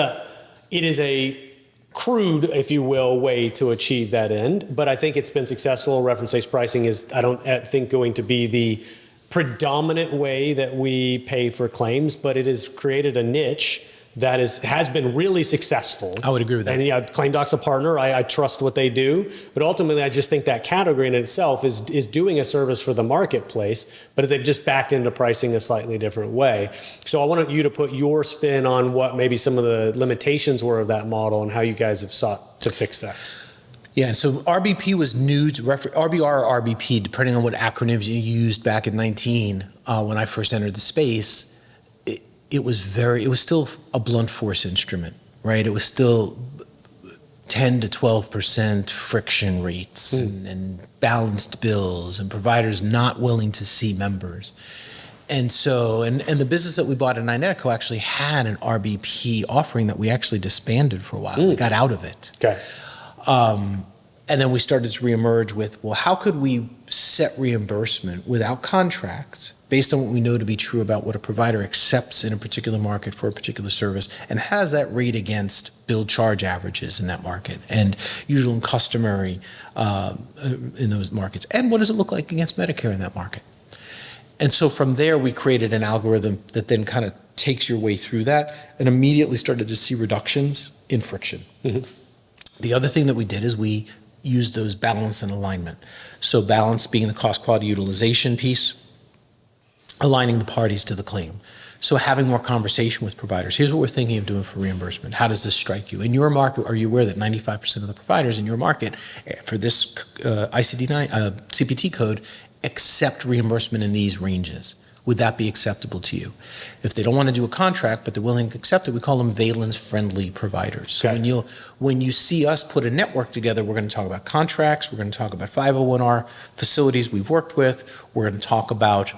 is a crude, if you will, way to achieve that end, but I think it's been successful. Reference-based pricing is, I don't think, going to be the predominant way that we pay for claims, but it has created a niche that has been really successful. I would agree with that. And yeah, ClaimDoc's a partner. I trust what they do. But ultimately, I just think that category in itself is doing a service for the marketplace, but they've just backed into pricing a slightly different way. So I want you to put your spin on what maybe some of the limitations were of that model and how you guys have sought to fix that. Yeah, so RBP was new to RBR or RBP, depending on what acronyms you used back in 19 when I first entered the space. It was still a blunt force instrument, right? It was still 10 to 12% friction rates and balanced bills and providers not willing to see members. And so, and the business that we bought at Ninetico actually had an RBP offering that we actually disbanded for a while. We got out of it. Okay. And then we started to reemerge with, well, how could we set reimbursement without contracts based on what we know to be true about what a provider accepts in a particular market for a particular service, and how does that rate against bill charge averages in that market and usual and customary in those markets? And what does it look like against Medicare in that market? And so from there, we created an algorithm that then kind of takes your way through that and immediately started to see reductions in friction. Mm-hmm. The other thing that we did is we used those balance and alignment. So balance being the cost quality utilization piece, aligning the parties to the claim. So having more conversation with providers. Here's what we're thinking of doing for reimbursement. How does this strike you? In your market, are you aware that 95% of the providers in your market for this ICD-9 CPT code accept reimbursement in these ranges? Would that be acceptable to you? If they don't want to do a contract, but they're willing to accept it, we call them Valenz-friendly providers. So when you see us put a network together, we're going to talk about contracts, we're going to talk about 501R facilities we've worked with, we're going to talk about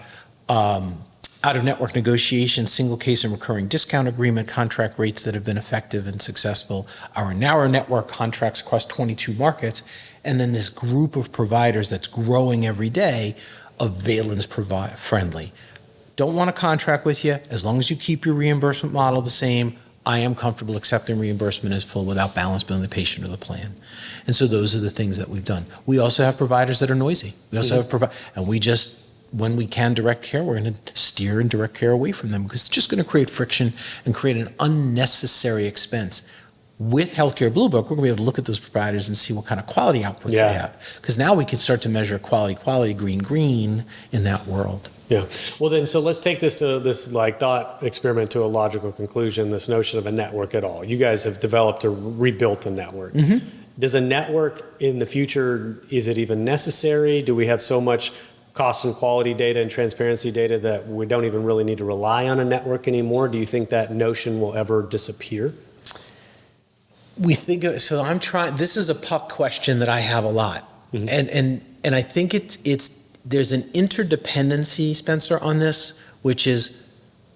out-of-network negotiation, single case and recurring discount agreement, contract rates that have been effective and successful, our narrow network contracts across 22 markets, and then this group of providers that's growing every day of Valenz-friendly. Don't want to contract with you. As long as you keep your reimbursement model the same, I am comfortable accepting reimbursement as full without balance billing the patient or the plan. And so those are the things that we've done. We also have providers that are noisy. We also have and we just, when we can direct care, we're going to steer and direct care away from them because it's just going to create friction and create an unnecessary expense. With Healthcare Blue Book, we're going to be able to look at those providers and see what kind of quality outputs they have. Because now we can start to measure quality, green in that world. Yeah. Well, then, so let's take this thought experiment to a logical conclusion, this notion of a network at all. You guys have developed or rebuilt a network. Mm-hmm. Does a network in the future, is it even necessary? Do we have so much cost and quality data and transparency data that we don't even really need to rely on a network anymore? Do you think that notion will ever disappear? We think so. This is a puck question that I have a lot, and I think there's an interdependency, Spencer, on this, which is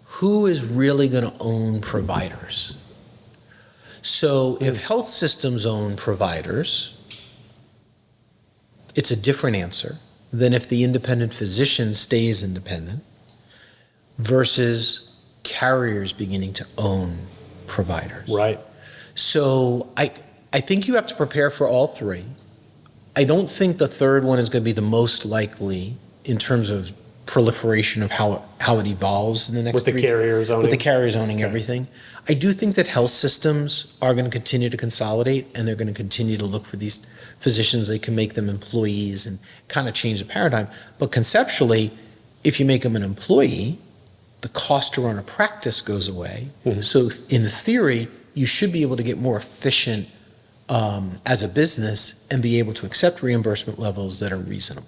who is really going to own providers. So if health systems own providers, it's a different answer than if the independent physician stays independent versus carriers beginning to own providers. Right. So I think you have to prepare for all three. I don't think the third one is going to be the most likely in terms of proliferation of how it evolves in the next with the carriers owning. With the carriers owning everything. I do think that health systems are going to continue to consolidate, and they're going to continue to look for these physicians. They can make them employees and kind of change the paradigm. But conceptually, if you make them an employee, the cost to run a practice goes away. So in theory, you should be able to get more efficient as a business and be able to accept reimbursement levels that are reasonable.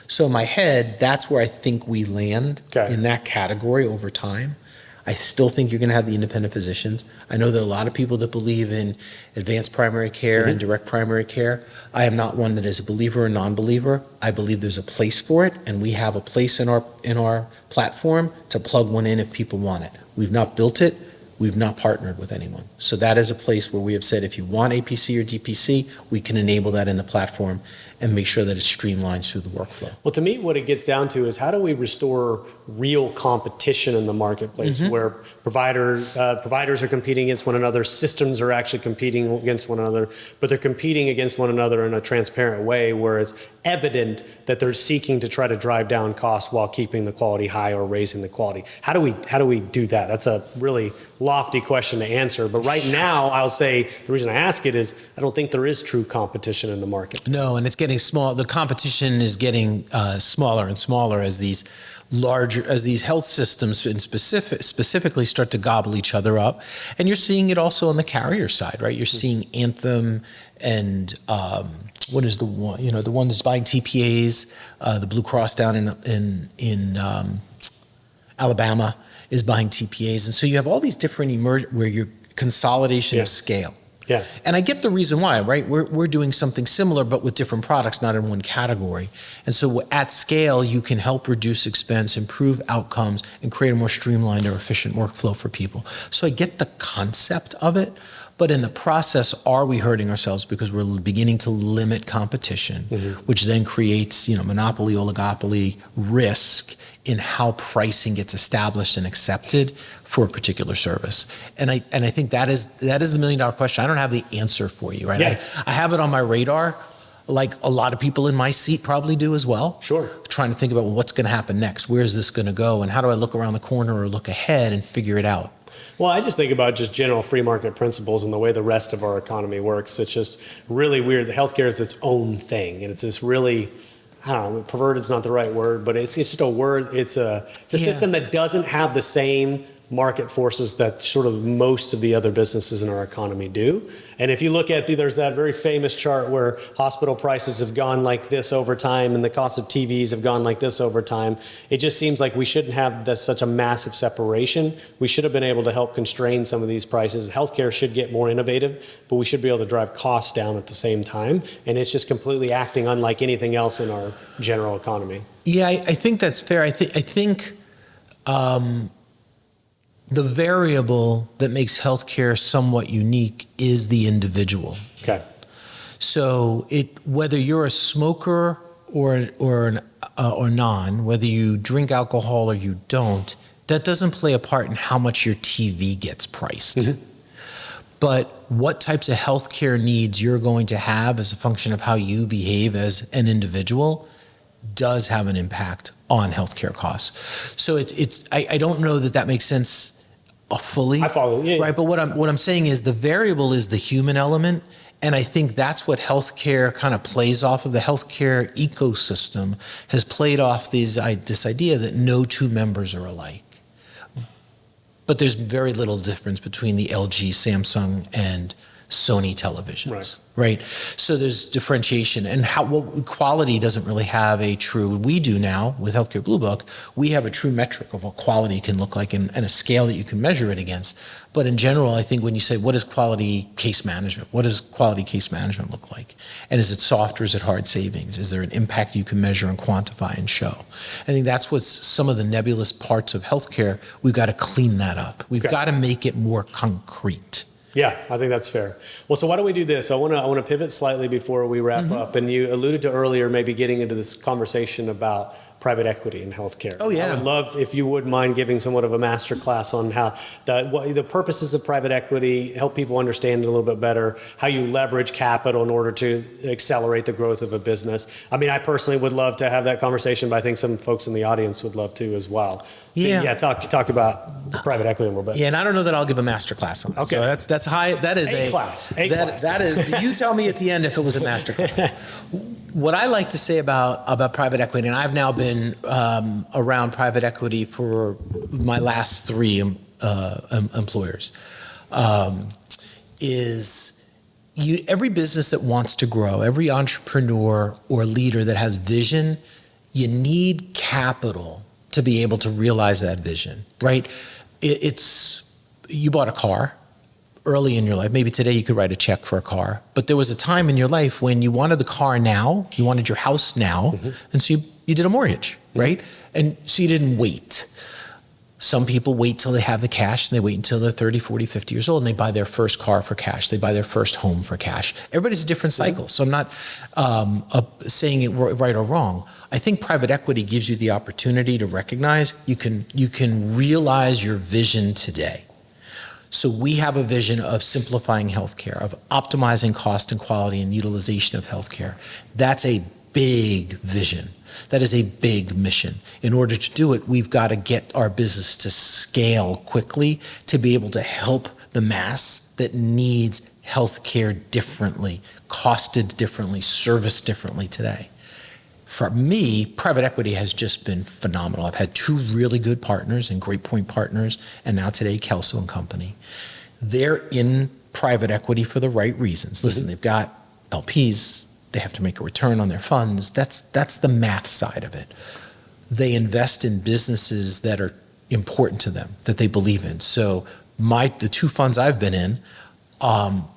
So in my head, that's where I think we land in that category over time. I still think you're going to have the independent physicians. I know there are a lot of people that believe in advanced primary care and direct primary care. I am not one that is a believer or non-believer. I believe there's a place for it, and we have a place in our platform to plug one in if people want it. We've not built it. We've not partnered with anyone. So that is a place where we have said if you want APC or DPC, we can enable that in the platform and make sure that it streamlines through the workflow. Well, to me, what it gets down to is how do we restore real competition in the marketplace where providers are competing against one another, systems are actually competing against one another, but they're competing against one another in a transparent way where it's evident that they're seeking to try to drive down costs while keeping the quality high or raising the quality. How do we do that? That's a really lofty question to answer. But right now, I'll say the reason I ask it is I don't think there is true competition in the market. No, and it's getting small. The competition is getting smaller and smaller as these health systems and specifically start to gobble each other up. And you're seeing it also on the carrier side, right? You're seeing Anthem and what is the one? The one that's buying TPAs, the Blue Cross down in Alabama is buying TPAs, and so you have all these different where you're consolidation of scale. Yeah. And I get the reason why, right? We're doing something similar, but with different products, not in one category. And so at scale, you can help reduce expense, improve outcomes, and create a more streamlined or efficient workflow for people. So I get the concept of it, but in the process, are we hurting ourselves because we're beginning to limit competition, which then creates, monopoly, oligopoly risk in how pricing gets established and accepted for a particular service. And I think that is the $1 million question. I don't have the answer for you, right? Yeah. I have it on my radar, like a lot of people in my seat probably do as well. Sure. Trying to think about what's going to happen next. Where's this going to go? And how do I look around the corner or look ahead and figure it out? Well, I just think about just general free market principles and the way the rest of our economy works. It's just really weird. The healthcare is its own thing, and it's this really, I don't know, perverted is not the right word, but it's just a word. It's a system that doesn't have the same market forces that sort of most of the other businesses in our economy do. And if you look at there's that very famous chart where hospital prices have gone like this over time and the cost of TVs have gone like this over time. It just seems like we shouldn't have such a massive separation. We should have been able to help constrain some of these prices. Healthcare should get more innovative, but we should be able to drive costs down at the same time. And it's just completely acting unlike anything else in our general economy. Yeah, I think that's fair. I think the variable that makes healthcare somewhat unique is the individual. Okay. So whether you're a smoker or non, whether you drink alcohol or you don't, that doesn't play a part in how much your TV gets priced. But what types of healthcare needs you're going to have as a function of how you behave as an individual does have an impact on healthcare costs. So I don't know that makes sense fully. I follow. Yeah. Right. But what I'm saying is the variable is the human element. And I think that's what healthcare kind of plays off of. The healthcare ecosystem has played off this idea that no two members are alike. But there's very little difference between the LG, Samsung, and Sony televisions, right? So there's differentiation, and what quality doesn't really have a true. We do now with Healthcare Blue Book. We have a true metric of what quality can look like and a scale that you can measure it against. But in general, I think when you say what is quality case management, what does quality case management look like, and is it soft or is it hard savings? Is there an impact you can measure and quantify and show? I think that's what's some of the nebulous parts of healthcare. We've got to clean that up. We've got to make it more concrete. Yeah, I think that's fair. Well, so why don't we do this? I want to pivot slightly before we wrap up. And you alluded to earlier maybe getting into this conversation about private equity in healthcare. Oh, yeah. I would love if you would mind giving somewhat of a master class on how the purposes of private equity, help people understand it a little bit better, how you leverage capital in order to accelerate the growth of a business. I mean, I personally would love to have that conversation, but I think some folks in the audience would love to as well. So, talk about private equity a little bit. Yeah, and I don't know that I'll give a master class on it. Okay. So that's high. That is A class. That is, you tell me at the end if it was a master class. What I like to say about private equity, and I've now been around private equity for my last three employers, is every business that wants to grow, every entrepreneur or leader that has vision, you need capital to be able to realize that vision, right? You bought a car early in your life. Maybe today you could write a check for a car, but there was a time in your life when you wanted the car now, you wanted your house now, and so you did a mortgage, right? And so you didn't wait. Some people wait till they have the cash and they wait until they're 30, 40, 50 years old and they buy their first car for cash. They buy their first home for cash. Everybody's a different cycle. So I'm not saying it right or wrong. I think private equity gives you the opportunity to recognize you can realize your vision today. So we have a vision of simplifying healthcare, of optimizing cost and quality and utilization of healthcare. That's a big vision. That is a big mission. In order to do it, we've got to get our business to scale quickly to be able to help the mass that needs healthcare differently, costed differently, serviced differently today. For me, private equity has just been phenomenal. I've had two really good partners and Great Point Partners, and now today Kelso and Company. They're in private equity for the right reasons. Listen, they've got LPs, they have to make a return on their funds. That's the math side of it. They invest in businesses that are important to them, that they believe in. So the two funds I've been in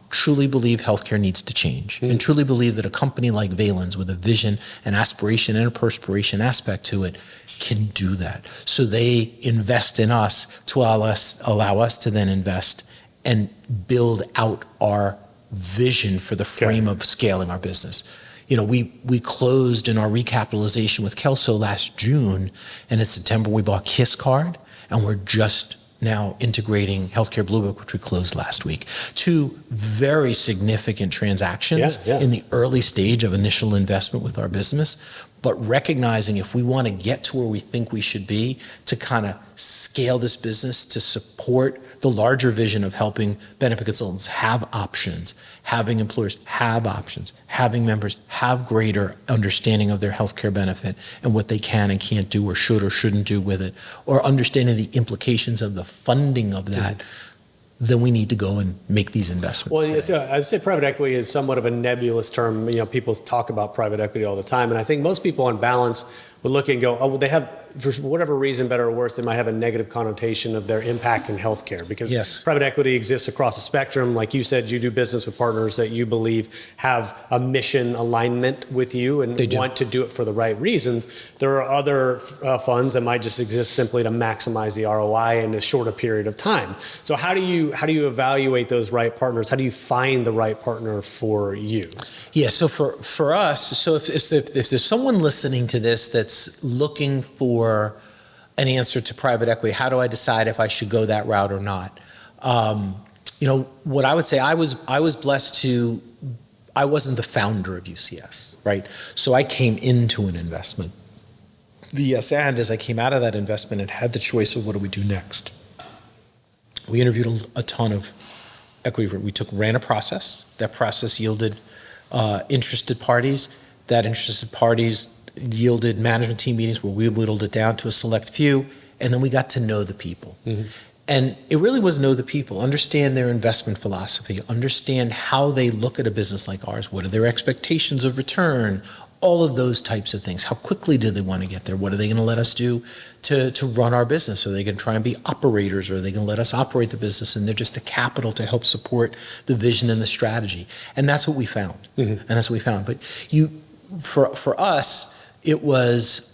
truly believe healthcare needs to change and truly believe that a company like Valenz with a vision, an aspiration, and a perspiration aspect to it can do that. So they invest in us to allow us to then invest and build out our vision for the frame of scaling our business. You know, we closed in our recapitalization with Kelso last June, and in September we bought Kiss Card, and we're just now integrating Healthcare Blue Book, which we closed last week. Two very significant transactions in the early stage of initial investment with our business, but recognizing if we want to get to where we think we should be to kind of scale this business to support the larger vision of helping benefit consultants have options, having employers have options, having members have greater understanding of their healthcare benefit and what they can and can't do or should or shouldn't do with it, or understanding the implications of the funding of that, then we need to go and make these investments. Well, so I would say private equity is somewhat of a nebulous term. You know, people talk about private equity all the time, and I think most people on balance would look and go, oh, well, they have, for whatever reason, better or worse, they might have a negative connotation of their impact in healthcare because private equity exists across the spectrum. Like you said, you do business with partners that you believe have a mission alignment with you and want to do it for the right reasons. There are other funds that might just exist simply to maximize the ROI in a shorter period of time. So how do you evaluate those right partners? How do you find the right partner for you? Yeah, so for us, so if there's someone listening to this that's looking for an answer to private equity, how do I decide if I should go that route or not? You know, what I would say, I was blessed I wasn't the founder of UCS, right? So I came into an investment. The yes and as I came out of that investment and had the choice of what do we do next. We interviewed a ton of equity. We ran a process. That process yielded interested parties. That interested parties yielded management team meetings where we whittled it down to a select few, and then we got to know the people. And it really was know the people, understand their investment philosophy, understand how they look at a business like ours, what are their expectations of return, all of those types of things. How quickly do they want to get there? What are they going to let us do to run our business? Are they going to try and be operators, or are they going to let us operate the business and they're just the capital to help support the vision and the strategy? And that's what we found. And that's what we found. But for us, it was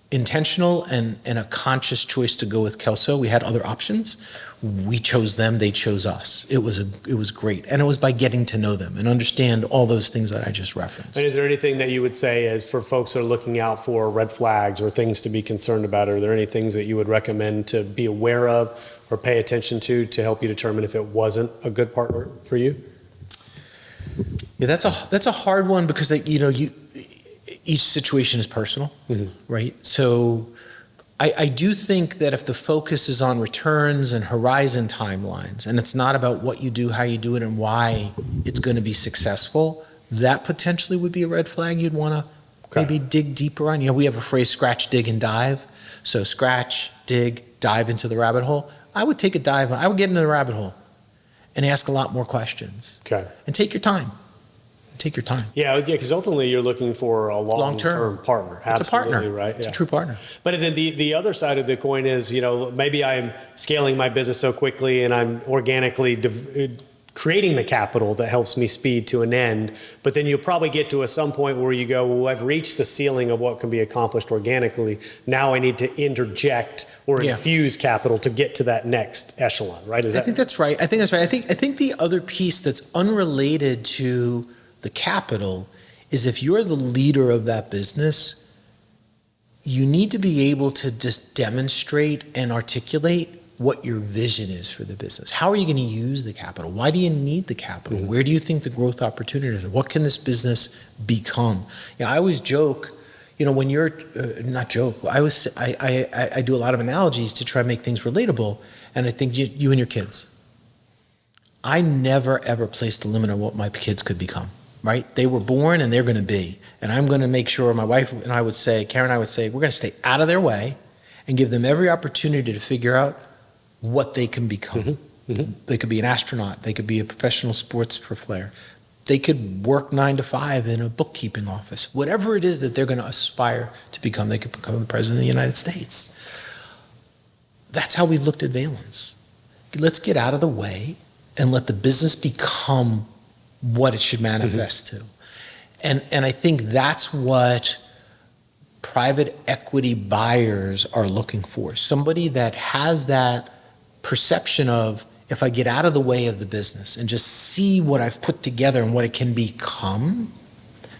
intentional and a conscious choice to go with Kelso. We had other options. We chose them, they chose us. It was great. And it was by getting to know them and understand all those things that I just referenced. And is there anything that you would say as for folks that are looking out for red flags or things to be concerned about? Are there any things that you would recommend to be aware of or pay attention to help you determine if it wasn't a good partner for you? Yeah, that's a hard one because each situation is personal, right? So I do think that if the focus is on returns and horizon timelines, and it's not about what you do, how you do it, and why it's going to be successful, that potentially would be a red flag you'd want to Maybe dig deeper on. We have a phrase, scratch, dig, and dive. So scratch, dig, dive into the rabbit hole. I would take a dive. I would get into the rabbit hole and ask a lot more questions. Okay. And take your time. Take your time. Yeah, because ultimately you're looking for a long-term partner. It's a partner, right? It's a true partner. But then the other side of the coin is, maybe I'm scaling my business so quickly and I'm organically creating the capital that helps me speed to an end. But then you'll probably get to some point where you go, well, I've reached the ceiling of what can be accomplished organically. Now I need to interject or infuse capital to get to that next echelon, right? I think that's right. I think the other piece that's unrelated to the capital is if you're the leader of that business, you need to be able to just demonstrate and articulate what your vision is for the business. How are you going to use the capital? Why do you need the capital? Where do you think the growth opportunities are? What can this business become? I always joke, when you're, not joke, I do a lot of analogies to try to make things relatable. And I think you and your kids, I never ever placed a limit on what my kids could become. Right? They were born and they're going to be. And I'm going to make sure, my wife and I would say, Karen and I would say, we're going to stay out of their way and give them every opportunity to figure out what they can become. They could be an astronaut. They could be a professional sports player. They could work 9 to 5 in a bookkeeping office. Whatever it is that they're going to aspire to become, they could become the president of the United States. That's how we've looked at Valenz. Let's get out of the way and let the business become what it should manifest to. And I think that's what private equity buyers are looking for. Somebody that has that perception of, if I get out of the way of the business and just see what I've put together and what it can become,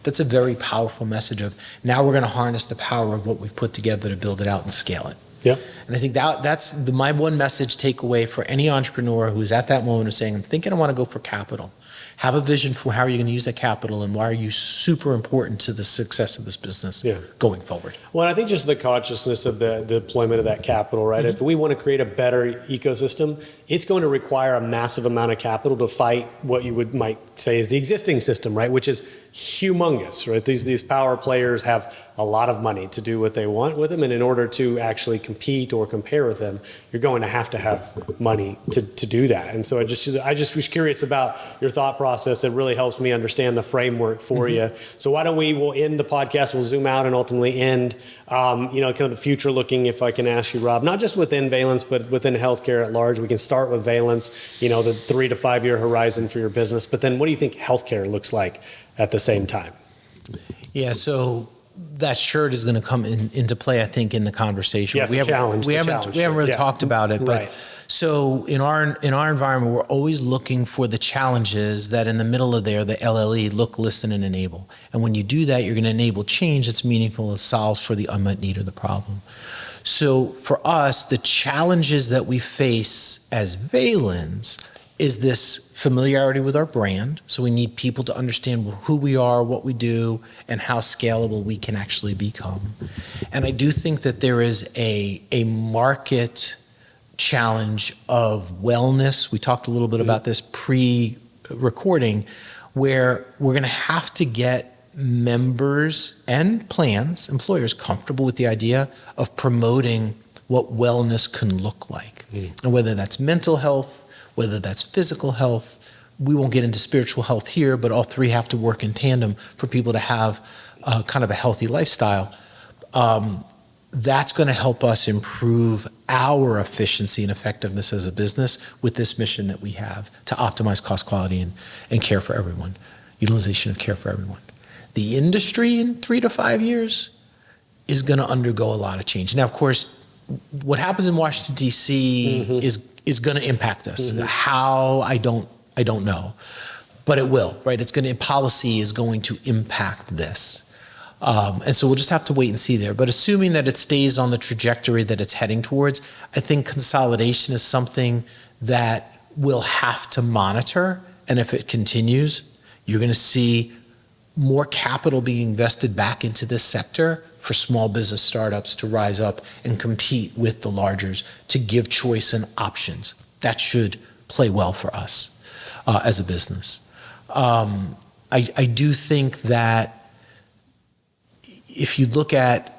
that's a very powerful message of, now we're going to harness the power of what we've put together to build it out and scale it. Yeah. And I think that's my one message takeaway for any entrepreneur who's at that moment of saying, I'm thinking I want to go for capital. Have a vision for how you're going to use that capital and why are you super important to the success of this business going forward. Well, and I think just the consciousness of the deployment of that capital, right? If we want to create a better ecosystem, it's going to require a massive amount of capital to fight what you might say is the existing system, right? Which is humongous, right? These power players have a lot of money to do what they want with them. And in order to actually compete or compare with them, you're going to have money to do that. And so I just was curious about your thought process. It really helps me understand the framework for you. So why don't we'll end the podcast, we'll zoom out and ultimately end, kind of the future looking, if I can ask you, Rob, not just within Valenz, but within healthcare at large. We can start with Valenz, the 3 to 5 year horizon for your business. But then what do you think healthcare looks like at the same time? Yeah, so that shirt is going to come into play, I think, in the conversation. Yes, we haven't really talked about it, but right. So in our environment, we're always looking for the challenges that in the middle of there, the LLE, look, listen, and enable. And when you do that, you're going to enable change that's meaningful and solves for the unmet need or the problem. So for us, the challenges that we face as Valenz is this familiarity with our brand. So we need people to understand who we are, what we do, and how scalable we can actually become. And I do think that there is a market challenge of wellness. We talked a little bit about this pre-recording, where we're going to have to get members and plans, employers, comfortable with the idea of promoting what wellness can look like. And whether that's mental health, whether that's physical health, we won't get into spiritual health here, but all three have to work in tandem for people to have kind of a healthy lifestyle. That's going to help us improve our efficiency and effectiveness as a business with this mission that we have to optimize cost, quality, and care for everyone, utilization of care for everyone. The industry in 3 to 5 years is going to undergo a lot of change. Now, of course, what happens in Washington, D.C. is going to impact us. How, I don't know, but it will, right? Policy is going to impact this. And so we'll just have to wait and see there. But assuming that it stays on the trajectory that it's heading towards, I think consolidation is something that we'll have to monitor. And if it continues, you're going to see more capital being invested back into this sector for small business startups to rise up and compete with the largers to give choice and options. That should play well for us as a business. I do think that if you look at,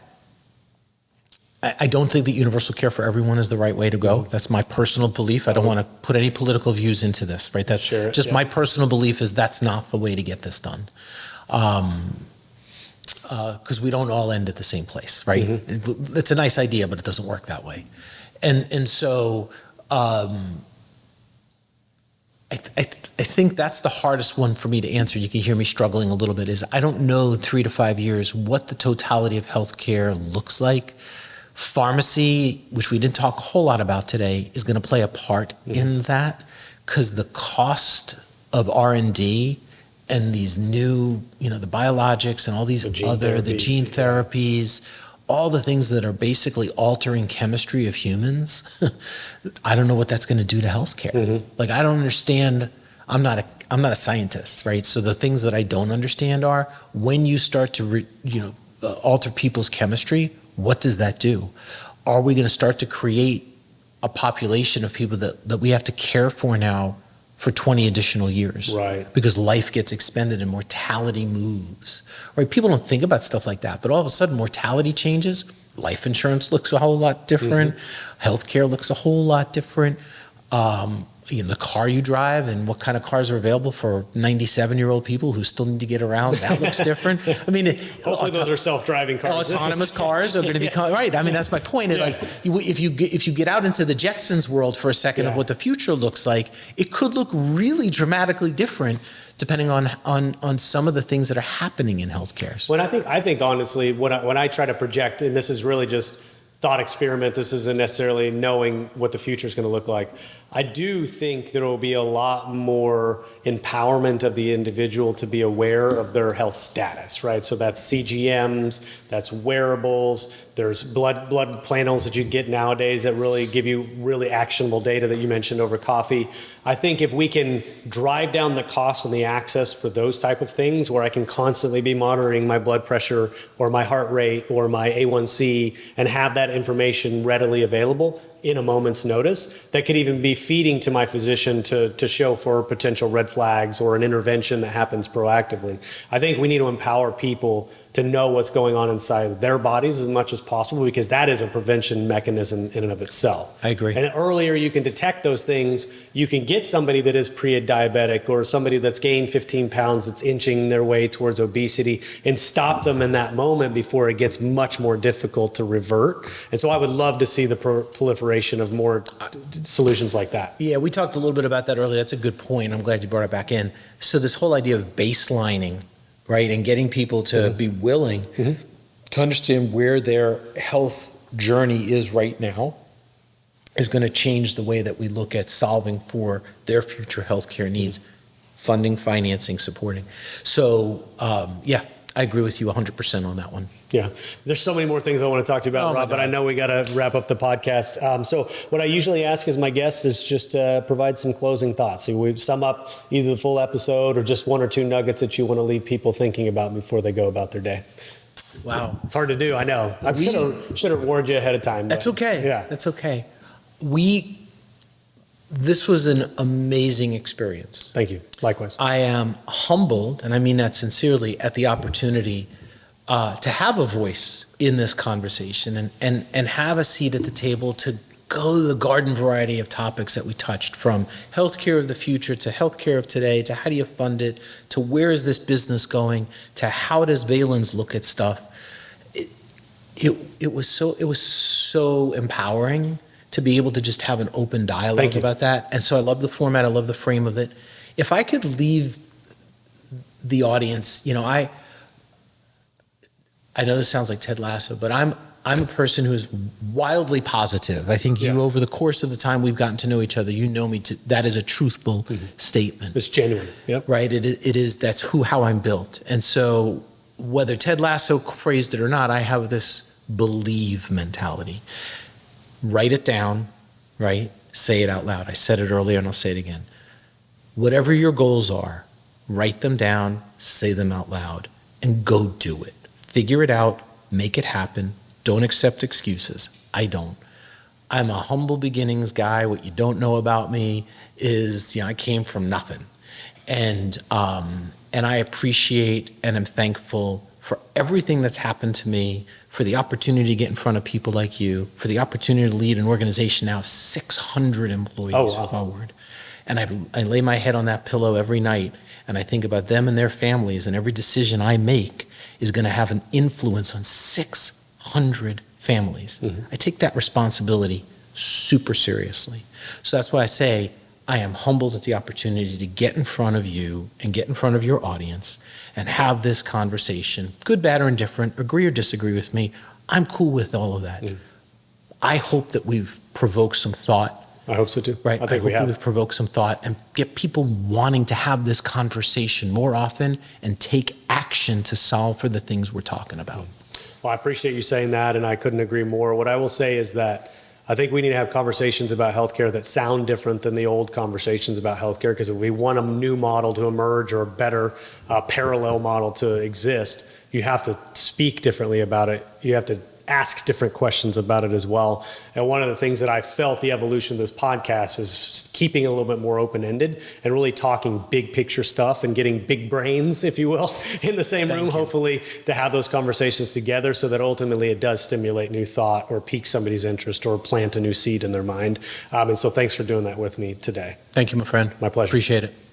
I don't think that universal care for everyone is the right way to go. That's my personal belief. I don't want to put any political views into this, right? That's just my personal belief is that's not the way to get this done. Because we don't all end at the same place, right? It's a nice idea, but it doesn't work that way. And so I think that's the hardest one for me to answer. You can hear me struggling a little bit is I don't know 3 to 5 years what the totality of healthcare looks like. Pharmacy, which we didn't talk a whole lot about today, is going to play a part in that because the cost of R&D and these new, the biologics and all these the gene therapies, all the things that are basically altering chemistry of humans, I don't know what that's going to do to healthcare. Like, I don't understand. I'm not a scientist, right? So the things that I don't understand are when you start to, alter people's chemistry, what does that do? Are we going to start to create a population of people that we have to care for now for 20 additional years? Right. Because life gets expended and mortality moves, right? People don't think about stuff like that, but all of a sudden mortality changes. Life insurance looks a whole lot different. Healthcare looks a whole lot different. The car you drive and what kind of cars are available for 97-year-old people who still need to get around, that looks different. I mean, hopefully those are self-driving cars. Autonomous cars are going to become, right. I mean, that's my point is like, if you get out into the Jetsons world for a second of what the future looks like, it could look really dramatically different depending on some of the things that are happening in healthcare. When I think honestly, when I try to project, and this is really just thought experiment, this isn't necessarily knowing what the future is going to look like. I do think there will be a lot more empowerment of the individual to be aware of their health status, right? So that's CGMs, that's wearables, there's blood panels that you get nowadays that really give you really actionable data that you mentioned over coffee. I think if we can drive down the cost and the access for those type of things where I can constantly be monitoring my blood pressure or my heart rate or my A1C and have that information readily available in a moment's notice, that could even be feeding to my physician to show for potential red flags or an intervention that happens proactively. I think we need to empower people to know what's going on inside their bodies as much as possible, because that is a prevention mechanism in and of itself. I agree. And the earlier you can detect those things, you can get somebody that is pre-diabetic or somebody that's gained 15 pounds that's inching their way towards obesity and stop them in that moment before it gets much more difficult to revert. And so I would love to see the proliferation of more solutions like that. Yeah, we talked a little bit about that earlier. That's a good point. I'm glad you brought it back in. So this whole idea of baselining, right, and getting people to be willing to understand where their health journey is right now is going to change the way that we look at solving for their future healthcare needs, funding, financing, supporting. So, I agree with you 100% on that one. Yeah, there's so many more things I want to talk to you about, Rob, but I know we got to wrap up the podcast. So what I usually ask is my guests is just provide some closing thoughts. So we sum up either the full episode or just one or two nuggets that you want to leave people thinking about before they go about their day. Wow. It's hard to do, I know. I should have warned you ahead of time. That's okay. Yeah. That's okay. This was an amazing experience. Thank you. Likewise. I am humbled, and I mean that sincerely, at the opportunity to have a voice in this conversation and have a seat at the table to go to the garden variety of topics that we touched, from healthcare of the future to healthcare of today to how do you fund it to where is this business going to how does Valenz look at stuff. It was so empowering to be able to just have an open dialogue about that. And so I love the format. I love the frame of it. If I could leave the audience, I know this sounds like Ted Lasso, but I'm a person who is wildly positive. I think you, over the course of the time we've gotten to know each other, you know me that is a truthful statement. It's genuine. Yep. Right. It is. That's how I'm built. And so whether Ted Lasso phrased it or not, I have this believe mentality. Write it down, right? Say it out loud. I said it earlier and I'll say it again. Whatever your goals are, write them down, say them out loud, and go do it. Figure it out, make it happen. Don't accept excuses. I don't. I'm a humble beginnings guy. What you don't know about me is, I came from nothing. And I appreciate and am thankful for everything that's happened to me, for the opportunity to get in front of people like you, for the opportunity to lead an organization now of 600 employees forward. And I lay my head on that pillow every night and I think about them and their families, and every decision I make is going to have an influence on 600 families. I take that responsibility super seriously. So that's why I say I am humbled at the opportunity to get in front of you and get in front of your audience and have this conversation, good, bad, or indifferent, agree or disagree with me. I'm cool with all of that. I hope that we've provoked some thought. I hope so too. Right. I think we hope that have. we've provoked some thought and get people wanting to have this conversation more often and take action to solve for the things we're talking about. Well, I appreciate you saying that, and I couldn't agree more. What I will say is that I think we need to have conversations about healthcare that sound different than the old conversations about healthcare, because if we want a new model to emerge or a better parallel model to exist, you have to speak differently about it. You have to ask different questions about it as well. And one of the things that I felt the evolution of this podcast is keeping it a little bit more open-ended and really talking big picture stuff and getting big brains, if you will, in the same room, hopefully, to have those conversations together so that ultimately it does stimulate new thought or pique somebody's interest or plant a new seed in their mind. And so thanks for doing that with me today. Thank you, my friend. My pleasure. Appreciate it.